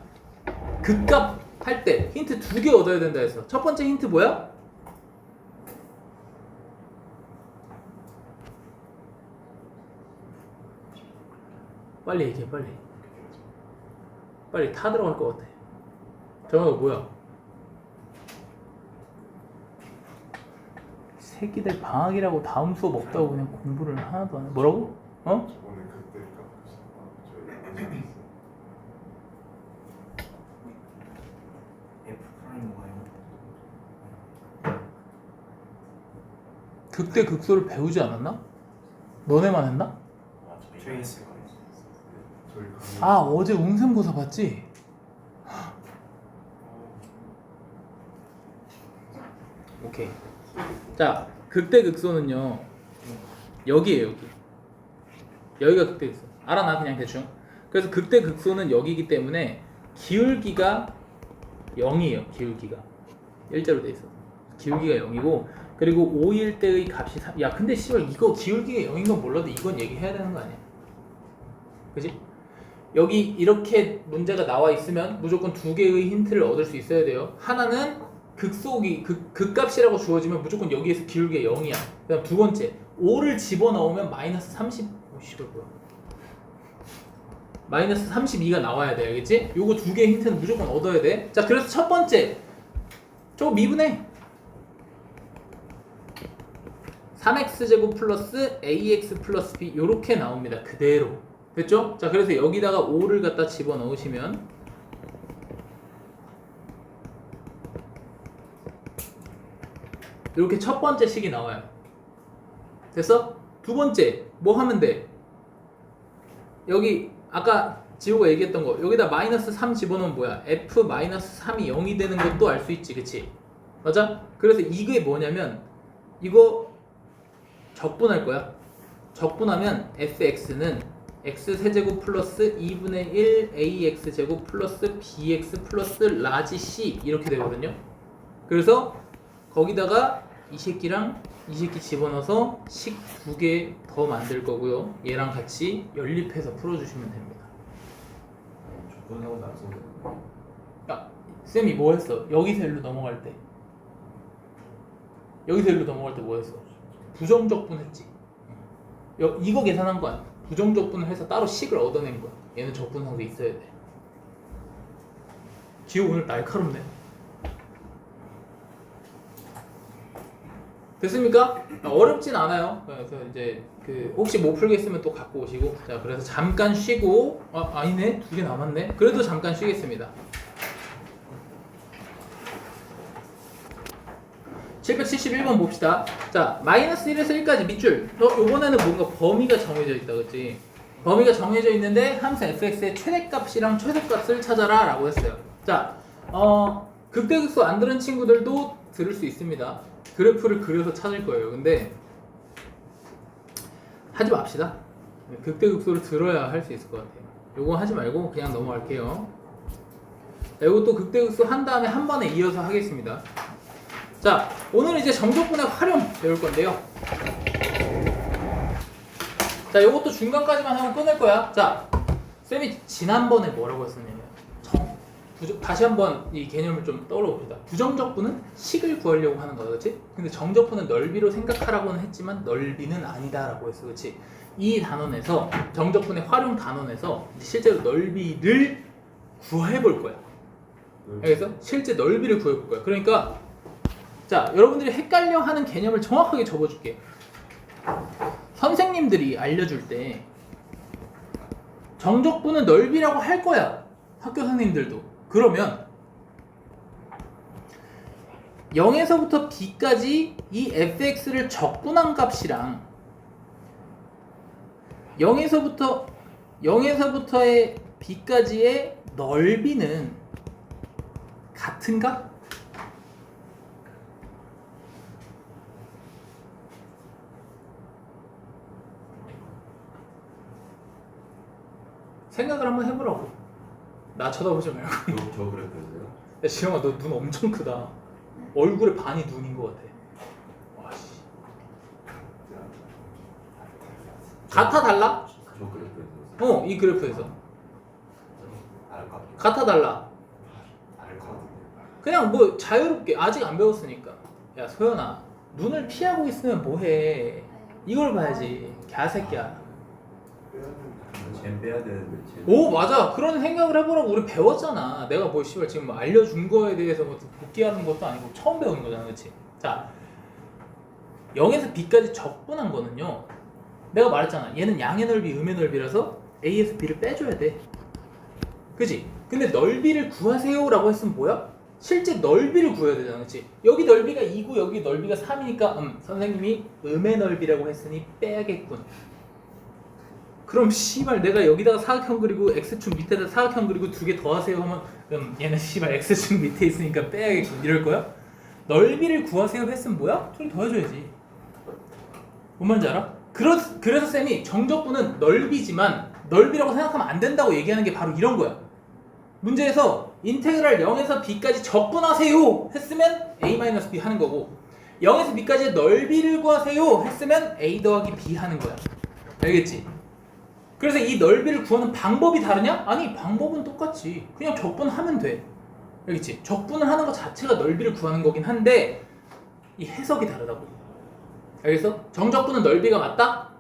극값 할 때 힌트 두 개 얻어야 된다 했어. 첫 번째 힌트 뭐야? 빨리 얘기해 빨리 타 들어갈 것 같아. 정답이 뭐야? 새끼들 방학이라고 다음 수업 없다고 그냥 공부를 하나도 안 해. 뭐라고? 어? 저번에 그때 저희 안 F 프라임 뭐예요? 극대 극소를 배우지 않았나? 너네만 했나? 저희 했을 거예요. 저희 아 어제 웅셈고사 봤지? 오케이. 자 극대 극소는요 여기에요 여기가 극대 극소. 알아놔 그냥 대충. 그래서 극대 극소는 여기이기 때문에 기울기가 0이에요. 기울기가 일자로 돼 있어. 기울기가 0이고 그리고 5일 때의 값이 3. 야 근데 씨발 이거 기울기가 0인 건 몰라도 이건 얘기해야 되는 거 아니야? 그지? 여기 이렇게 문제가 나와 있으면 무조건 두 개의 힌트를 얻을 수 있어야 돼요. 하나는 극소기 극값이라고 주어지면 무조건 여기에서 기울기가 0이야. 그다음 두 번째 5를 집어넣으면 마이너스 30. 씨발 뭐야? 마이너스 32가 나와야 돼. 알겠지? 요거 두 개의 힌트는 무조건 얻어야 돼. 자 그래서 첫 번째 저거 미분해. 3x제곱 플러스 ax 플러스 b 요렇게 나옵니다. 그대로. 됐죠? 자 그래서 여기다가 5를 갖다 집어넣으시면 이렇게 첫 번째 식이 나와요. 됐어? 두 번째 뭐 하면 돼? 여기 아까 지호가 얘기했던 거 여기다 마이너스 3 집어넣으면 뭐야? f 마이너스 3이 0이 되는 것도 알 수 있지. 그치? 맞아? 그래서 이게 뭐냐면 이거 적분할 거야. 적분하면 fx는 x세제곱 플러스 2분의 1 ax제곱 플러스 bx 플러스 라지 c 이렇게 되거든요. 그래서 거기다가 이 새끼랑 이 새끼 집어넣어서 식 두 개 더 만들 거고요. 얘랑 같이 연립해서 풀어주시면 됩니다. 조건하고는 안 써도 되는데. 야, 쌤이 뭐 했어? 여기서 일로 넘어갈 때 여기서 일로 넘어갈 때 뭐 했어? 부정적분 했지. 이거 계산한 거 아니야? 부정적분을 해서 따로 식을 얻어낸 거야. 얘는 적분상도 있어야 돼. 지호 오늘 날카롭네. 됐습니까? 어렵진 않아요. 그래서 이제 그 혹시 못 풀겠으면 또 갖고 오시고. 자, 그래서 잠깐 쉬고. 아니네, 두 개 남았네. 그래도 잠깐 쉬겠습니다. 771번 봅시다. 자, 마이너스 1에서 1까지 밑줄. 요번에는 뭔가 범위가 정해져 있다, 그치? 범위가 정해져 있는데 함수 fx의 최대값이랑 최소값을 찾아라 라고 했어요. 자, 극대극소 안 들은 친구들도 들을 수 있습니다. 그래프를 그려서 찾을 거예요. 근데 하지 맙시다. 극대극소를 들어야 할 수 있을 것 같아요. 요거 하지 말고 그냥 넘어갈게요. 자, 요것도 극대극소 한 다음에 한 번에 이어서 하겠습니다. 자, 오늘 이제 정적분의 활용 배울 건데요. 자, 요것도 중간까지만 하면 끊을 거야. 자, 쌤이 지난번에 뭐라고 했었냐면 다시 한번 이 개념을 좀 떠올려 봅시다. 부정적분은 식을 구하려고 하는 거야, 그렇지? 근데 정적분은 넓이로 생각하라고는 했지만 넓이는 아니다라고 했어, 그렇지? 이 단원에서 정적분의 활용 단원에서 실제로 넓이를 구해볼 거야. 알겠어? 실제 넓이를 구해볼 거야. 그러니까 자, 여러분들이 헷갈려하는 개념을 정확하게 접어줄게. 선생님들이 알려줄 때 정적분은 넓이라고 할 거야. 학교 선생님들도. 그러면 0에서부터 b까지 이 fx를 적분한 값이랑 0에서부터의 b까지의 넓이는 같은가? 생각을 한번 해보라고. 나 쳐다보지 말고. 저 그랬거든요. 야 지영아 너 눈 엄청 크다. 얼굴의 반이 눈인 것 같아. 와씨. 같아 달라? 저 그랬거든요. 이 그래프에서 알것 같아요. 같아 달라. 알것 같아요. 그냥 뭐 자유롭게 아직 안 배웠으니까. 야 소연아 눈을 피하고 있으면 뭐해? 이걸 봐야지. 개새끼야. 잼 빼야 되는데. 오 맞아 그런 생각을 해보라고 우리 배웠잖아. 내가 뭐 씨발 지금 뭐 알려준 거에 대해서 뭐 복귀하는 것도 아니고 처음 배우는 거잖아, 그렇지? 자 0에서 b까지 적분한 거는요 내가 말했잖아. 얘는 양의 넓이 음의 넓이라서 a에서 b를 빼줘야 돼, 그지? 근데 넓이를 구하세요라고 했으면 뭐야? 실제 넓이를 구해야 되잖아, 그렇지? 여기 넓이가 2고 여기 넓이가 3이니까 선생님이 음의 넓이라고 했으니 빼야겠군. 그럼 씨발 내가 여기다가 사각형 그리고 x축 밑에다 사각형 그리고 두 개 더하세요 하면 얘는 씨발 x축 밑에 있으니까 빼야겠군 이럴 거야? 넓이를 구하세요 했으면 뭐야? 둘이 더해줘야지. 뭔 말인지 알아? 그래서 쌤이 정적분은 넓이지만 넓이라고 생각하면 안 된다고 얘기하는 게 바로 이런 거야. 문제에서 인테그랄 0에서 b까지 적분하세요 했으면 a-b 하는 거고 0에서 b까지 넓이를 구하세요 했으면 a 더하기 b 하는 거야. 알겠지? 그래서 이 넓이를 구하는 방법이 다르냐? 아니 방법은 똑같지. 그냥 적분하면 돼. 알겠지? 적분을 하는 것 자체가 넓이를 구하는 거긴 한데 이 해석이 다르다고. 알겠어? 정적분은 넓이가 맞다?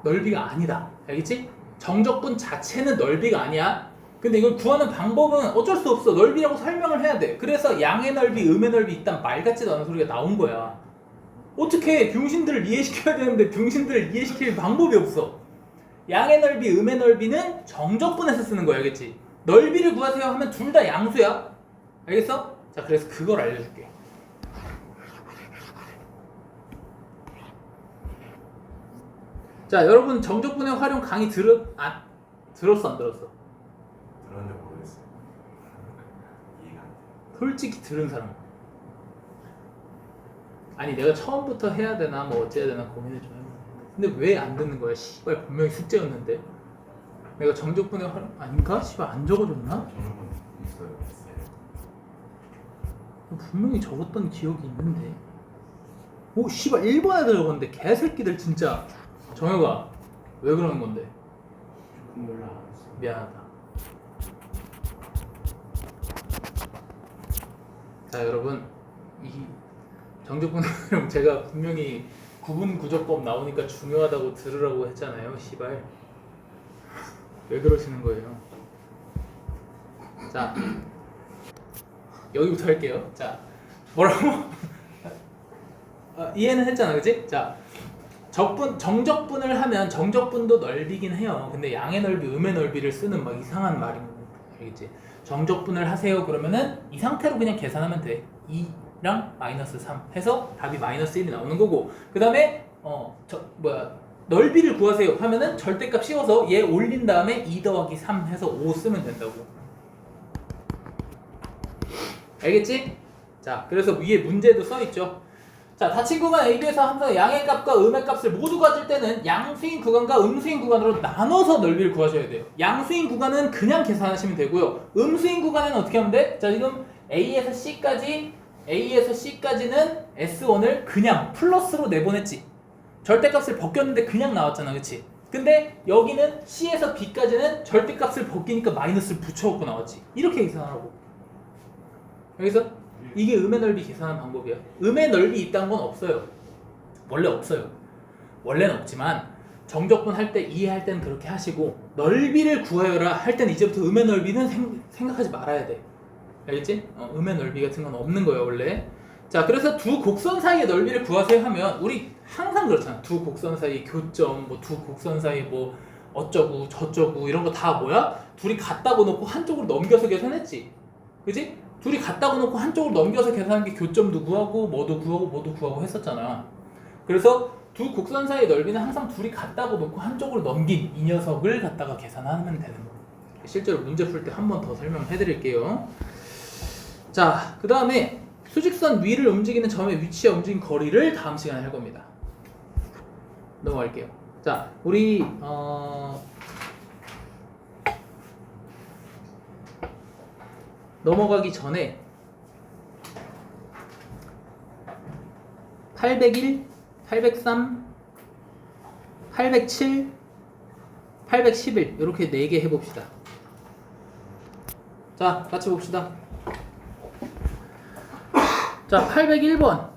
넓이가 아니다. 알겠지? 정적분 자체는 넓이가 아니야. 근데 이걸 구하는 방법은 어쩔 수 없어. 넓이라고 설명을 해야 돼. 그래서 양의 넓이, 음의 넓이 있단 말 같지도 않은 소리가 나온 거야. 어떻게 병신들을 이해시켜야 되는데 병신들을 이해시킬 방법이 없어. 양의 넓이, 음의 넓이는 정적분에서 쓰는 거야, 알겠지? 넓이를 구하세요 하면 둘 다 양수야. 알겠어? 자, 그래서 그걸 알려줄게. 자, 여러분 정적분의 활용 강의 들었어 안 들었어? 들었는데 모르겠어요. 이해가 안 돼요. 솔직히 들은 사람. 아니 내가 처음부터 해야 되나 뭐 어째야 되나 고민을 좀 해봤는데 근데 왜 안 듣는 거야? 씨발 분명히 숙제였는데 내가 정적분의 활용 아닌가? 씨발 안 적어줬나? 저런 건 있어요. 분명히 적었던 기억이 있는데 오 씨발 1번에다 적었는데 개새끼들 진짜. 정혁아 왜 그러는 건데? 몰라. 미안하다. 자 여러분 이 정적분의 활용 제가 분명히 구분 구조법 나오니까 중요하다고 들으라고 했잖아요. 씨발 왜 그러시는 거예요? 자 여기부터 할게요. 자 뭐라고? 이해는 했잖아, 그치? 자 정적분을 하면 정적분도 넓이긴 해요. 근데 양의 넓이, 음의 넓이를 쓰는 막 이상한 말인 거 알겠지? 정적분을 하세요 그러면은 이 상태로 그냥 계산하면 돼. 2랑 마이너스 3 해서 답이 마이너스 1이 나오는 거고 그 다음에 넓이를 구하세요 하면은 절대값 씌워서 얘 올린 다음에 2 더하기 3 해서 5 쓰면 된다고. 알겠지? 자 그래서 위에 문제도 써있죠. 자 닫힌 구간 AB에서 항상 양의 값과 음의 값을 모두 가질 때는 양수인 구간과 음수인 구간으로 나눠서 넓이를 구하셔야 돼요. 양수인 구간은 그냥 계산하시면 되고요. 음수인 구간은 어떻게 하면 돼? 자 지금 A에서 C까지는 S1을 그냥 플러스로 내보냈지. 절대값을 벗겼는데 그냥 나왔잖아, 그치? 근데 여기는 C에서 B까지는 절대값을 벗기니까 마이너스를 붙여갖고 나왔지. 이렇게 계산하라고. 여기서 이게 음의 넓이 계산하는 방법이야. 음의 넓이 있다는 건 없어요. 원래 없어요. 원래는 없지만 정적분 할 때 이해할 때는 그렇게 하시고 넓이를 구하여라 할 때는 이제부터 음의 넓이는 생각하지 말아야 돼. 알겠지? 음의 넓이 같은 건 없는 거예요 원래. 자 그래서 두 곡선 사이의 넓이를 구하세요 하면 우리 항상 그렇잖아. 두 곡선 사이 교점, 뭐 두 곡선 사이 뭐 어쩌고 저쩌고 이런 거 다 뭐야? 둘이 같다고 놓고 한쪽으로 넘겨서 계산했지. 그지? 둘이 같다고 놓고 한쪽으로 넘겨서 계산한 게 교점도 구하고 뭐도 구하고 했었잖아. 그래서 두 곡선 사이의 넓이는 항상 둘이 같다고 놓고 한쪽으로 넘긴 이 녀석을 갖다가 계산하면 되는 거예요. 실제로 문제 풀 때 한 번 더 설명해 드릴게요. 자, 그 다음에 수직선 위를 움직이는 점의 위치와 움직임 거리를 다음 시간에 할 겁니다. 넘어갈게요. 자, 우리 넘어가기 전에 801, 803, 807, 811 이렇게 4개 해봅시다. 자, 같이 봅시다. 자, 801번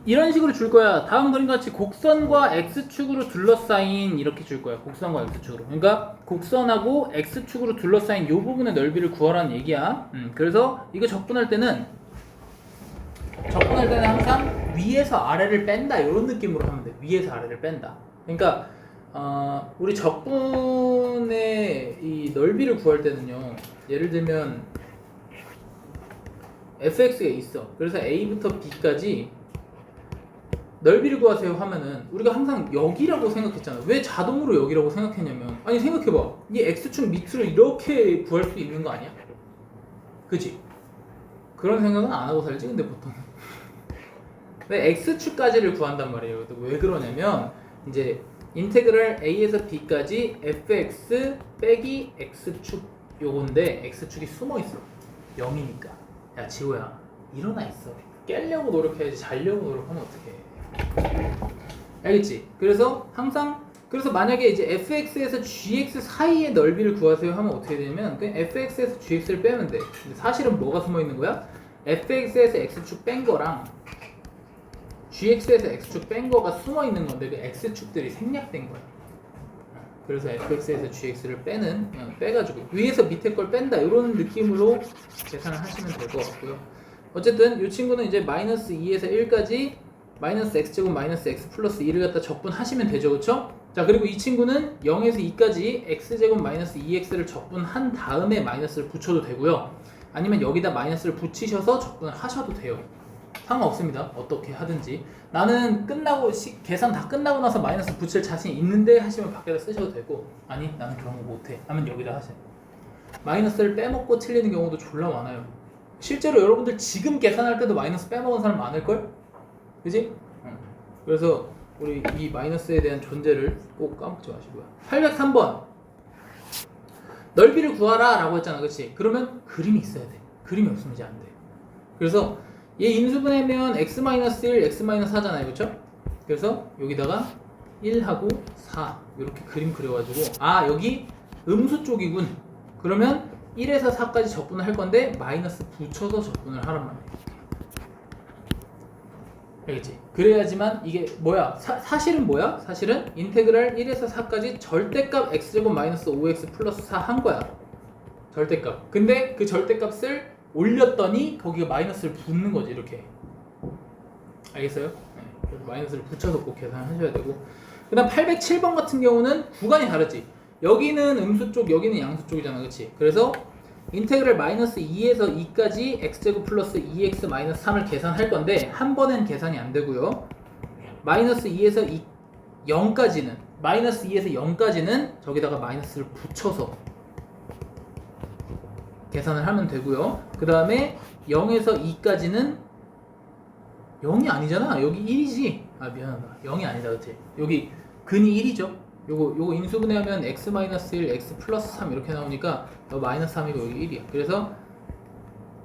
이런 식으로 줄 거야. 다음 그림과 같이 곡선과 x축으로 둘러싸인 이렇게 줄 거야. 곡선과 x축으로. 그러니까 곡선하고 x축으로 둘러싸인 이 부분의 넓이를 구하라는 얘기야. 그래서 이거 적분할 때는 항상 위에서 아래를 뺀다 이런 느낌으로 하면 돼. 위에서 아래를 뺀다. 그러니까 우리 적분의 이 넓이를 구할 때는요. 예를 들면 fx가 있어. 그래서 a부터 b까지 넓이를 구하세요 하면은 우리가 항상 여기라고 생각했잖아. 왜 자동으로 여기라고 생각했냐면, 아니 생각해봐, 이 x축 밑으로 이렇게 구할 수 있는 거 아니야? 그치? 그런 생각은 안 하고 살지 근데 보통. 왜 x축까지를 구한단 말이에요. 왜 그러냐면 이제 인테그랄 a에서 b까지 fx 빼기 x축 요건데 x축이 숨어있어. 0이니까. 야 지호야 일어나 있어. 깨려고 노력해야지 자려고 노력하면 어떡해. 알겠지? 그래서 항상 만약에 이제 fx에서 gx 사이의 넓이를 구하세요 하면 어떻게 되냐면 fx에서 gx를 빼면 돼. 근데 사실은 뭐가 숨어 있는 거야? fx에서 x축 뺀 거랑 gx에서 x축 뺀 거가 숨어 있는 건데 그 x축들이 생략된 거야. 그래서 fx에서 gx를 빼가지고 위에서 밑에 걸 뺀다 이런 느낌으로 계산을 하시면 될 것 같고요. 어쨌든 이 친구는 이제 마이너스 2에서 1까지 마이너스 x제곱 마이너스 x 플러스 2를 갖다 적분하시면 되죠. 그쵸? 자, 그리고 이 친구는 0에서 2까지 x제곱 마이너스 2x를 적분한 다음에 마이너스를 붙여도 되고요. 아니면 여기다 마이너스를 붙이셔서 적분을 하셔도 돼요. 상관없습니다. 어떻게 하든지. 나는 계산 다 끝나고 나서 마이너스 붙일 자신 있는데 하시면 밖에다 쓰셔도 되고, 아니 나는 그런 거 못해 하면 여기다 하세요. 마이너스를 빼먹고 틀리는 경우도 졸라 많아요. 실제로 여러분들 지금 계산할 때도 마이너스 빼먹은 사람 많을걸? 그지? 그래서 우리 이 마이너스에 대한 존재를 꼭 까먹지 마시고요. 803번 넓이를 구하라 라고 했잖아. 그치? 그러면 그림이 있어야 돼. 그림이 없으면 이제 안 돼. 그래서 얘 인수분해면 x-1, x-4 잖아요. 그쵸? 그래서 여기다가 1하고 4 이렇게 그림 그려가지고 여기 음수 쪽이군. 그러면 1에서 4까지 적분을 할 건데 마이너스 붙여서 적분을 하란 말이에요. 알겠지? 그래야지만 이게 뭐야? 사실은 뭐야? 사실은 인테그랄 1에서 4까지 절대값 x제곱 마이너스 5x 플러스 4 한 거야. 절대값. 근데 그 절대값을 올렸더니 거기가 마이너스를 붙는 거지 이렇게. 알겠어요? 네. 그래서 마이너스를 붙여서 꼭 계산하셔야 되고. 그 다음 807번 같은 경우는 구간이 다르지. 여기는 음수 쪽, 여기는 양수 쪽이잖아. 그치? 그래서 인테그랄 마이너스 2에서 2까지 x제곱 플러스 2x 마이너스 3을 계산할 건데 한 번엔 계산이 안 되고요. 마이너스 2에서 0까지는 마이너스 2에서 0까지는 저기다가 마이너스를 붙여서 계산을 하면 되고요. 그 다음에 0에서 2까지는 0이 아니잖아. 여기 1이지. 미안하다. 0이 아니다. 그치? 여기 근이 1이죠. 요거 인수분해하면 x-1, x 플러스 3 이렇게 나오니까 마이너스 3이고 여기 1이야. 그래서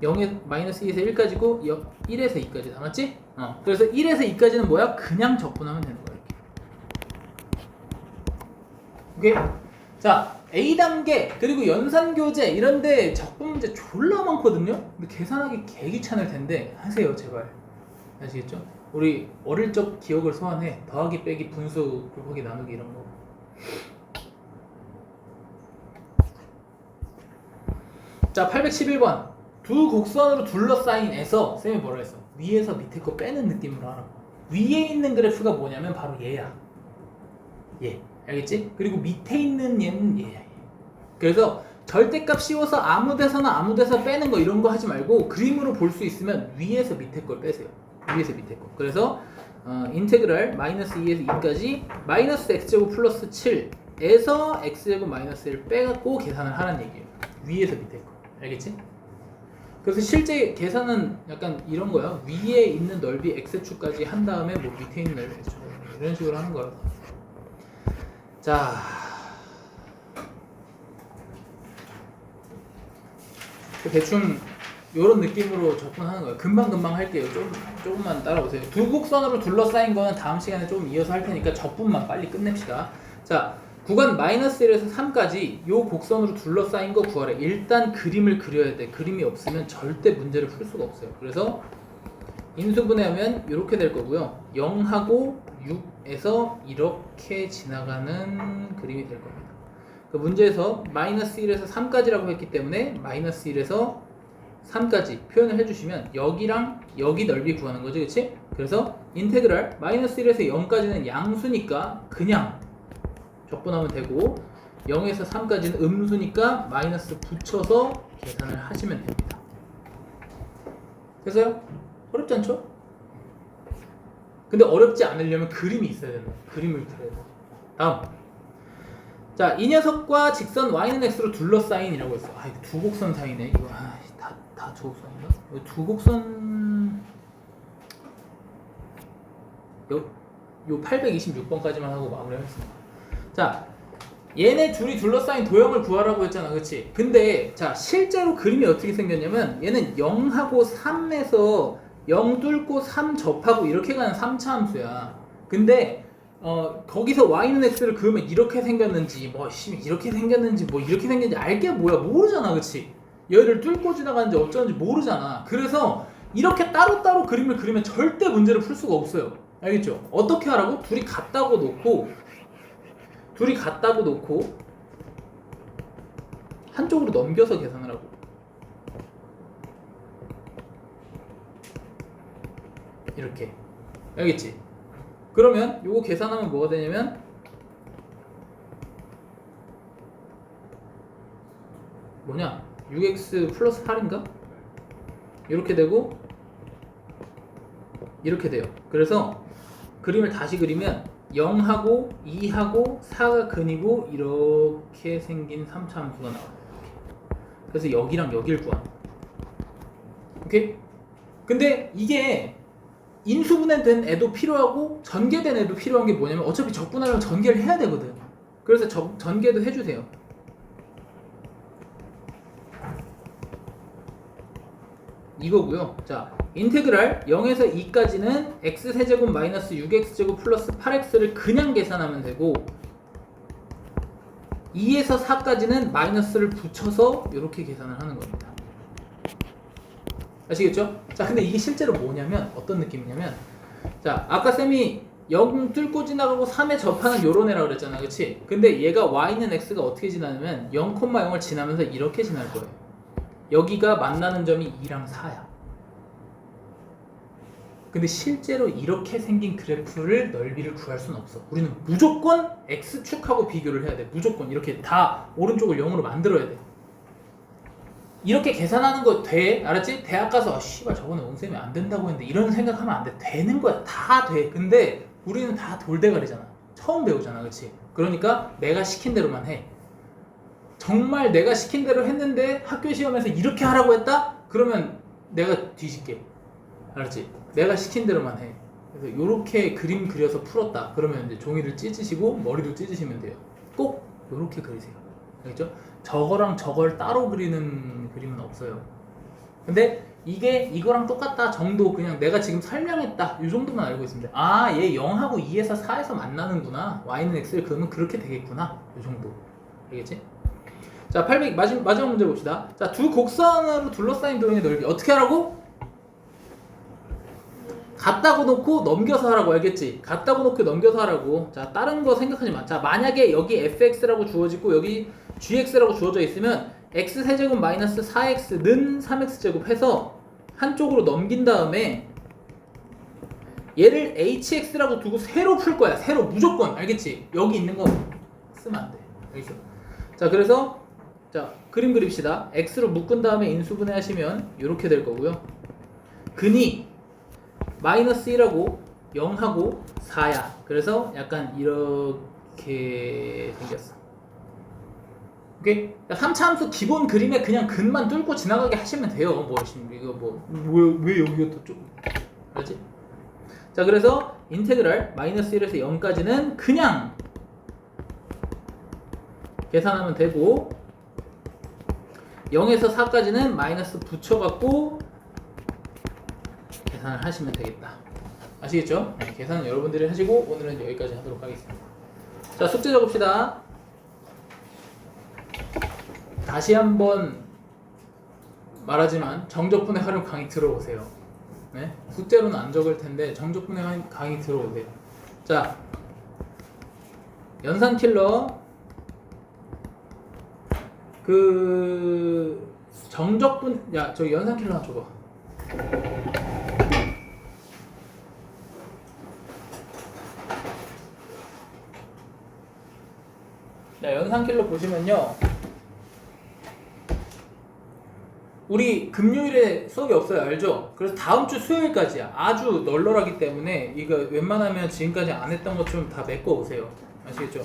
0에 마이너스 2에서 1까지고 1에서 2까지 남았지? 그래서 1에서 2까지는 뭐야? 그냥 적분하면 되는 거야. 이렇게. 오케이? 자, A단계 그리고 연산교재 이런데 적분 문제 졸라 많거든요? 근데 계산하기 개 귀찮을 텐데 하세요 제발. 아시겠죠? 우리 어릴 적 기억을 소환해. 더하기 빼기 분수 곱하기 나누기 이런 거. 자, 811번 두 곡선으로 둘러싸인에서 쌤이 뭐라 했어? 위에서 밑에 거 빼는 느낌으로 하라고. 위에 있는 그래프가 뭐냐면 바로 얘야. 얘. 알겠지? 그리고 밑에 있는 얘는 얘야. 얘. 그래서 절대값 씌워서 아무 데서 빼는 거 이런 거 하지 말고 그림으로 볼 수 있으면 위에서 밑에 걸 빼세요. 위에서 밑에 거. 그래서 인테그랄 마이너스 2에서 2까지 마이너스 x제곱 플러스 7에서 x제곱 마이너스 1 빼갖고 계산을 하라는 얘기예요. 위에서 밑에 거. 알겠지? 그래서 실제 계산은 약간 이런 거야. 위에 있는 넓이 x축까지 한 다음에 뭐 밑에 있는 넓이 x축 이런 식으로 하는 거야. 자, 대충 이런 느낌으로 접근하는 거예요. 금방금방 할게요. 조금만 따라오세요. 두 곡선으로 둘러싸인 거는 다음 시간에 좀 이어서 할 테니까 접분만 빨리 끝냅시다. 자, 구간 -1에서 3까지 요 곡선으로 둘러싸인 거 구하래. 일단 그림을 그려야 돼. 그림이 없으면 절대 문제를 풀 수가 없어요. 그래서 인수분해하면 이렇게 될 거고요. 0하고 6에서 이렇게 지나가는 그림이 될 겁니다. 그 문제에서 -1에서 3까지라고 했기 때문에 -1에서 3까지 표현을 해주시면 여기랑 여기 넓이 구하는 거지, 그치? 그래서 인테그랄 -1에서 0까지는 양수니까 그냥 적분하면 되고 0에서 3까지는 음수니까 마이너스 붙여서 계산을 하시면 됩니다. 됐어요? 어렵지 않죠? 근데 어렵지 않으려면 그림이 있어야 된다. 그림을 그려야 돼. 다음. 자, 이 녀석과 직선 y는 x로 둘러싸인이라고 했어. 아, 이거 두 곡선 사이네. 이거 다 두 곡선인가? 이거 두 곡선 요 826번까지만 하고 마무리하겠습니다. 자, 얘네 둘이 둘러싸인 도형을 구하라고 했잖아, 그렇지? 근데 자, 실제로 그림이 어떻게 생겼냐면 얘는 0하고 3에서 0 뚫고 3 접하고 이렇게 가는 3차 함수야. 근데 거기서 y는 x를 그으면 이렇게 생겼는지 이렇게 생겼는지 이렇게 생겼는지 알게 뭐야 모르잖아, 그렇지? 얘를 뚫고 지나가는지 어쩌는지 모르잖아. 그래서 이렇게 따로따로 그림을 그리면 절대 문제를 풀 수가 없어요. 알겠죠? 어떻게 하라고? 둘이 같다고 놓고 한쪽으로 넘겨서 계산을 하고 이렇게. 알겠지? 그러면 요거 계산하면 뭐가 되냐면 뭐냐? 6x 플러스 8인가? 이렇게 되고 이렇게 돼요. 그래서 그림을 다시 그리면 0하고 2하고 4가 근이고 이렇게 생긴 3차 함수가 나와요. 그래서 여기랑 여기를 구하는 거예요. 오케이? 근데 이게 인수분해된 애도 필요하고 전개된 애도 필요한 게 뭐냐면 어차피 적분하려면 전개를 해야 되거든. 그래서 전개도 해주세요. 이거고요. 자, 인테그랄 0에서 2까지는 x세제곱 마이너스 6x제곱 플러스 8x를 그냥 계산하면 되고 2에서 4까지는 마이너스를 붙여서 이렇게 계산을 하는 겁니다. 아시겠죠? 자, 근데 이게 실제로 뭐냐면 어떤 느낌이냐면 자, 아까 쌤이 0 뚫고 지나가고 3에 접하는 요런 애라 그랬잖아, 그치? 근데 얘가 y는 x가 어떻게 지나냐면 0,0을 지나면서 이렇게 지날 거예요. 여기가 만나는 점이 2랑 4야. 근데 실제로 이렇게 생긴 그래프를 넓이를 구할 수는 없어. 우리는 무조건 x축하고 비교를 해야 돼. 무조건 이렇게 다 오른쪽을 0으로 만들어야 돼. 이렇게 계산하는 거 돼? 알았지? 대학 가서 씨발 저번에 원쌤이 안 된다고 했는데 이런 생각하면 안 돼. 되는 거야. 다 돼. 근데 우리는 다 돌대가리잖아. 처음 배우잖아, 그렇지? 그러니까 내가 시킨 대로만 해. 정말 내가 시킨 대로 했는데 학교 시험에서 이렇게 하라고 했다? 그러면 내가 뒤질게. 알았지? 내가 시킨 대로만 해. 그래서 요렇게 그림 그려서 풀었다. 그러면 이제 종이를 찢으시고 머리도 찢으시면 돼요. 꼭 요렇게 그리세요. 알겠죠? 저거랑 저걸 따로 그리는 그림은 없어요. 근데 이게 이거랑 똑같다 정도 그냥 내가 지금 설명했다 이 정도만 알고 있습니다. 아, 얘 0하고 2에서 4에서 만나는구나. y는 x를 그으면 그렇게 되겠구나. 이 정도. 알겠지? 자, 마지막 문제 봅시다. 자, 두 곡선으로 둘러싸인 도형의 넓이 어떻게 하라고? 같다고 놓고 넘겨서 하라고. 알겠지? 같다고 놓고 넘겨서 하라고. 자, 다른 거 생각하지 마. 자, 만약에 여기 fx라고 주어지고 여기 gx라고 주어져 있으면 x세제곱 마이너스 4x는 3x제곱 해서 한쪽으로 넘긴 다음에 얘를 hx라고 두고 세로 풀 거야. 세로 무조건. 알겠지? 여기 있는 거 쓰면 안 돼. 알겠어? 자, 그래서 자, 그림 그립시다. x로 묶은 다음에 인수분해 하시면 이렇게 될 거고요. 근이 마이너스 1하고 0하고 4야. 그래서 약간 이렇게 생겼어. 오케이? 3차 함수 기본 그림에 그냥 근만 뚫고 지나가게 하시면 돼요. 이거 왜 여기가 또 좀 알지? 자, 그래서 인테그랄 마이너스 1에서 0까지는 그냥 계산하면 되고 0에서 4까지는 마이너스 붙여갖고 계산을 하시면 되겠다. 아시겠죠? 네, 계산은 여러분들이 하시고 오늘은 여기까지 하도록 하겠습니다. 자, 숙제 적읍시다. 다시 한번 말하지만 정적분의 활용 강의 들어오세요. 네? 숙제로는 안 적을 텐데 정적분의 강의 들어오세요. 자, 연산킬러 그 정적분, 야 저기 연산킬러 하나 줘봐. 자, 연산킬러 보시면요, 우리 금요일에 수업이 없어요, 알죠? 그래서 다음 주 수요일까지야. 아주 널널하기 때문에 이거 웬만하면 지금까지 안 했던 것 좀 다 메꿔 오세요. 아시겠죠?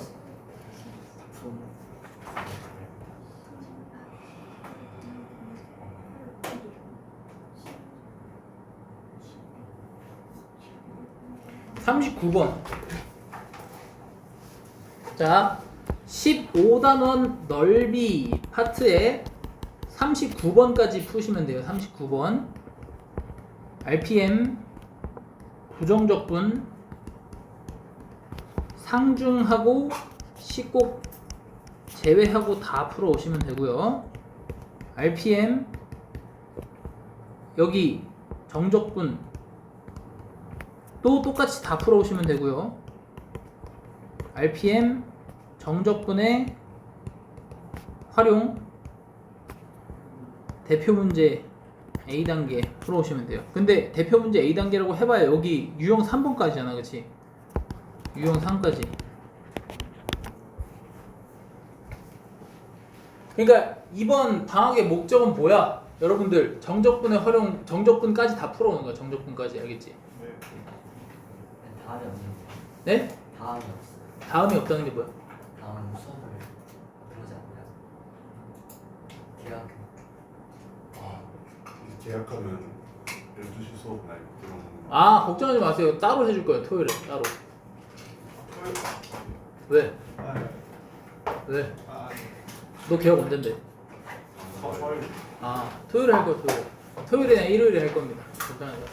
(39번) 자, 15단원 넓이 파트에 39번까지 푸시면 돼요. 39번 RPM 부정적분 상중하고 식곱 제외하고 다 풀어 오시면 되고요. RPM 여기 정적분 또 똑같이 다 풀어 오시면 되고요. RPM 정적분의 활용 대표 문제 A단계 풀어오시면 돼요. 근데 대표 문제 A단계라고 해봐야 여기 유형 3번까지잖아, 그치? 유형 3까지. 그러니까 이번 방학의 목적은 뭐야? 여러분들 정적분의 활용, 정적분까지 다 풀어오는 거야. 정적분까지, 알겠지? 네. 다음이 없는데. 네? 다음이 없어요. 다음이 없다는 게 뭐야? 다음 수업을 그러지 않나요? 계약. 계약하면 12시 수업 날 들어오는 거. 아, 걱정하지 마세요. 따로 해줄 거예요. 토요일에 따로. 왜? 아, 네. 왜? 아, 네. 너 개업 언젠데? 서울. 아, 토요일에 할 거예요. 토요일이나 일요일에 할 겁니다. 걱정하지 마.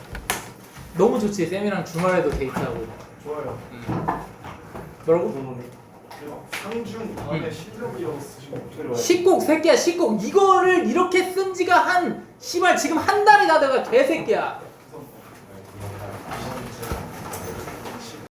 너무 좋지. 쌤이랑 주말에도 데이트하고. 좋아요. 뭐라고? 대박. 상중 다음에 실력이라고 쓰시면 식곡 새끼야, 식곡. 이거를 이렇게 쓴 지가 한 씨발 지금 한 달이 다 돼가 개새끼야.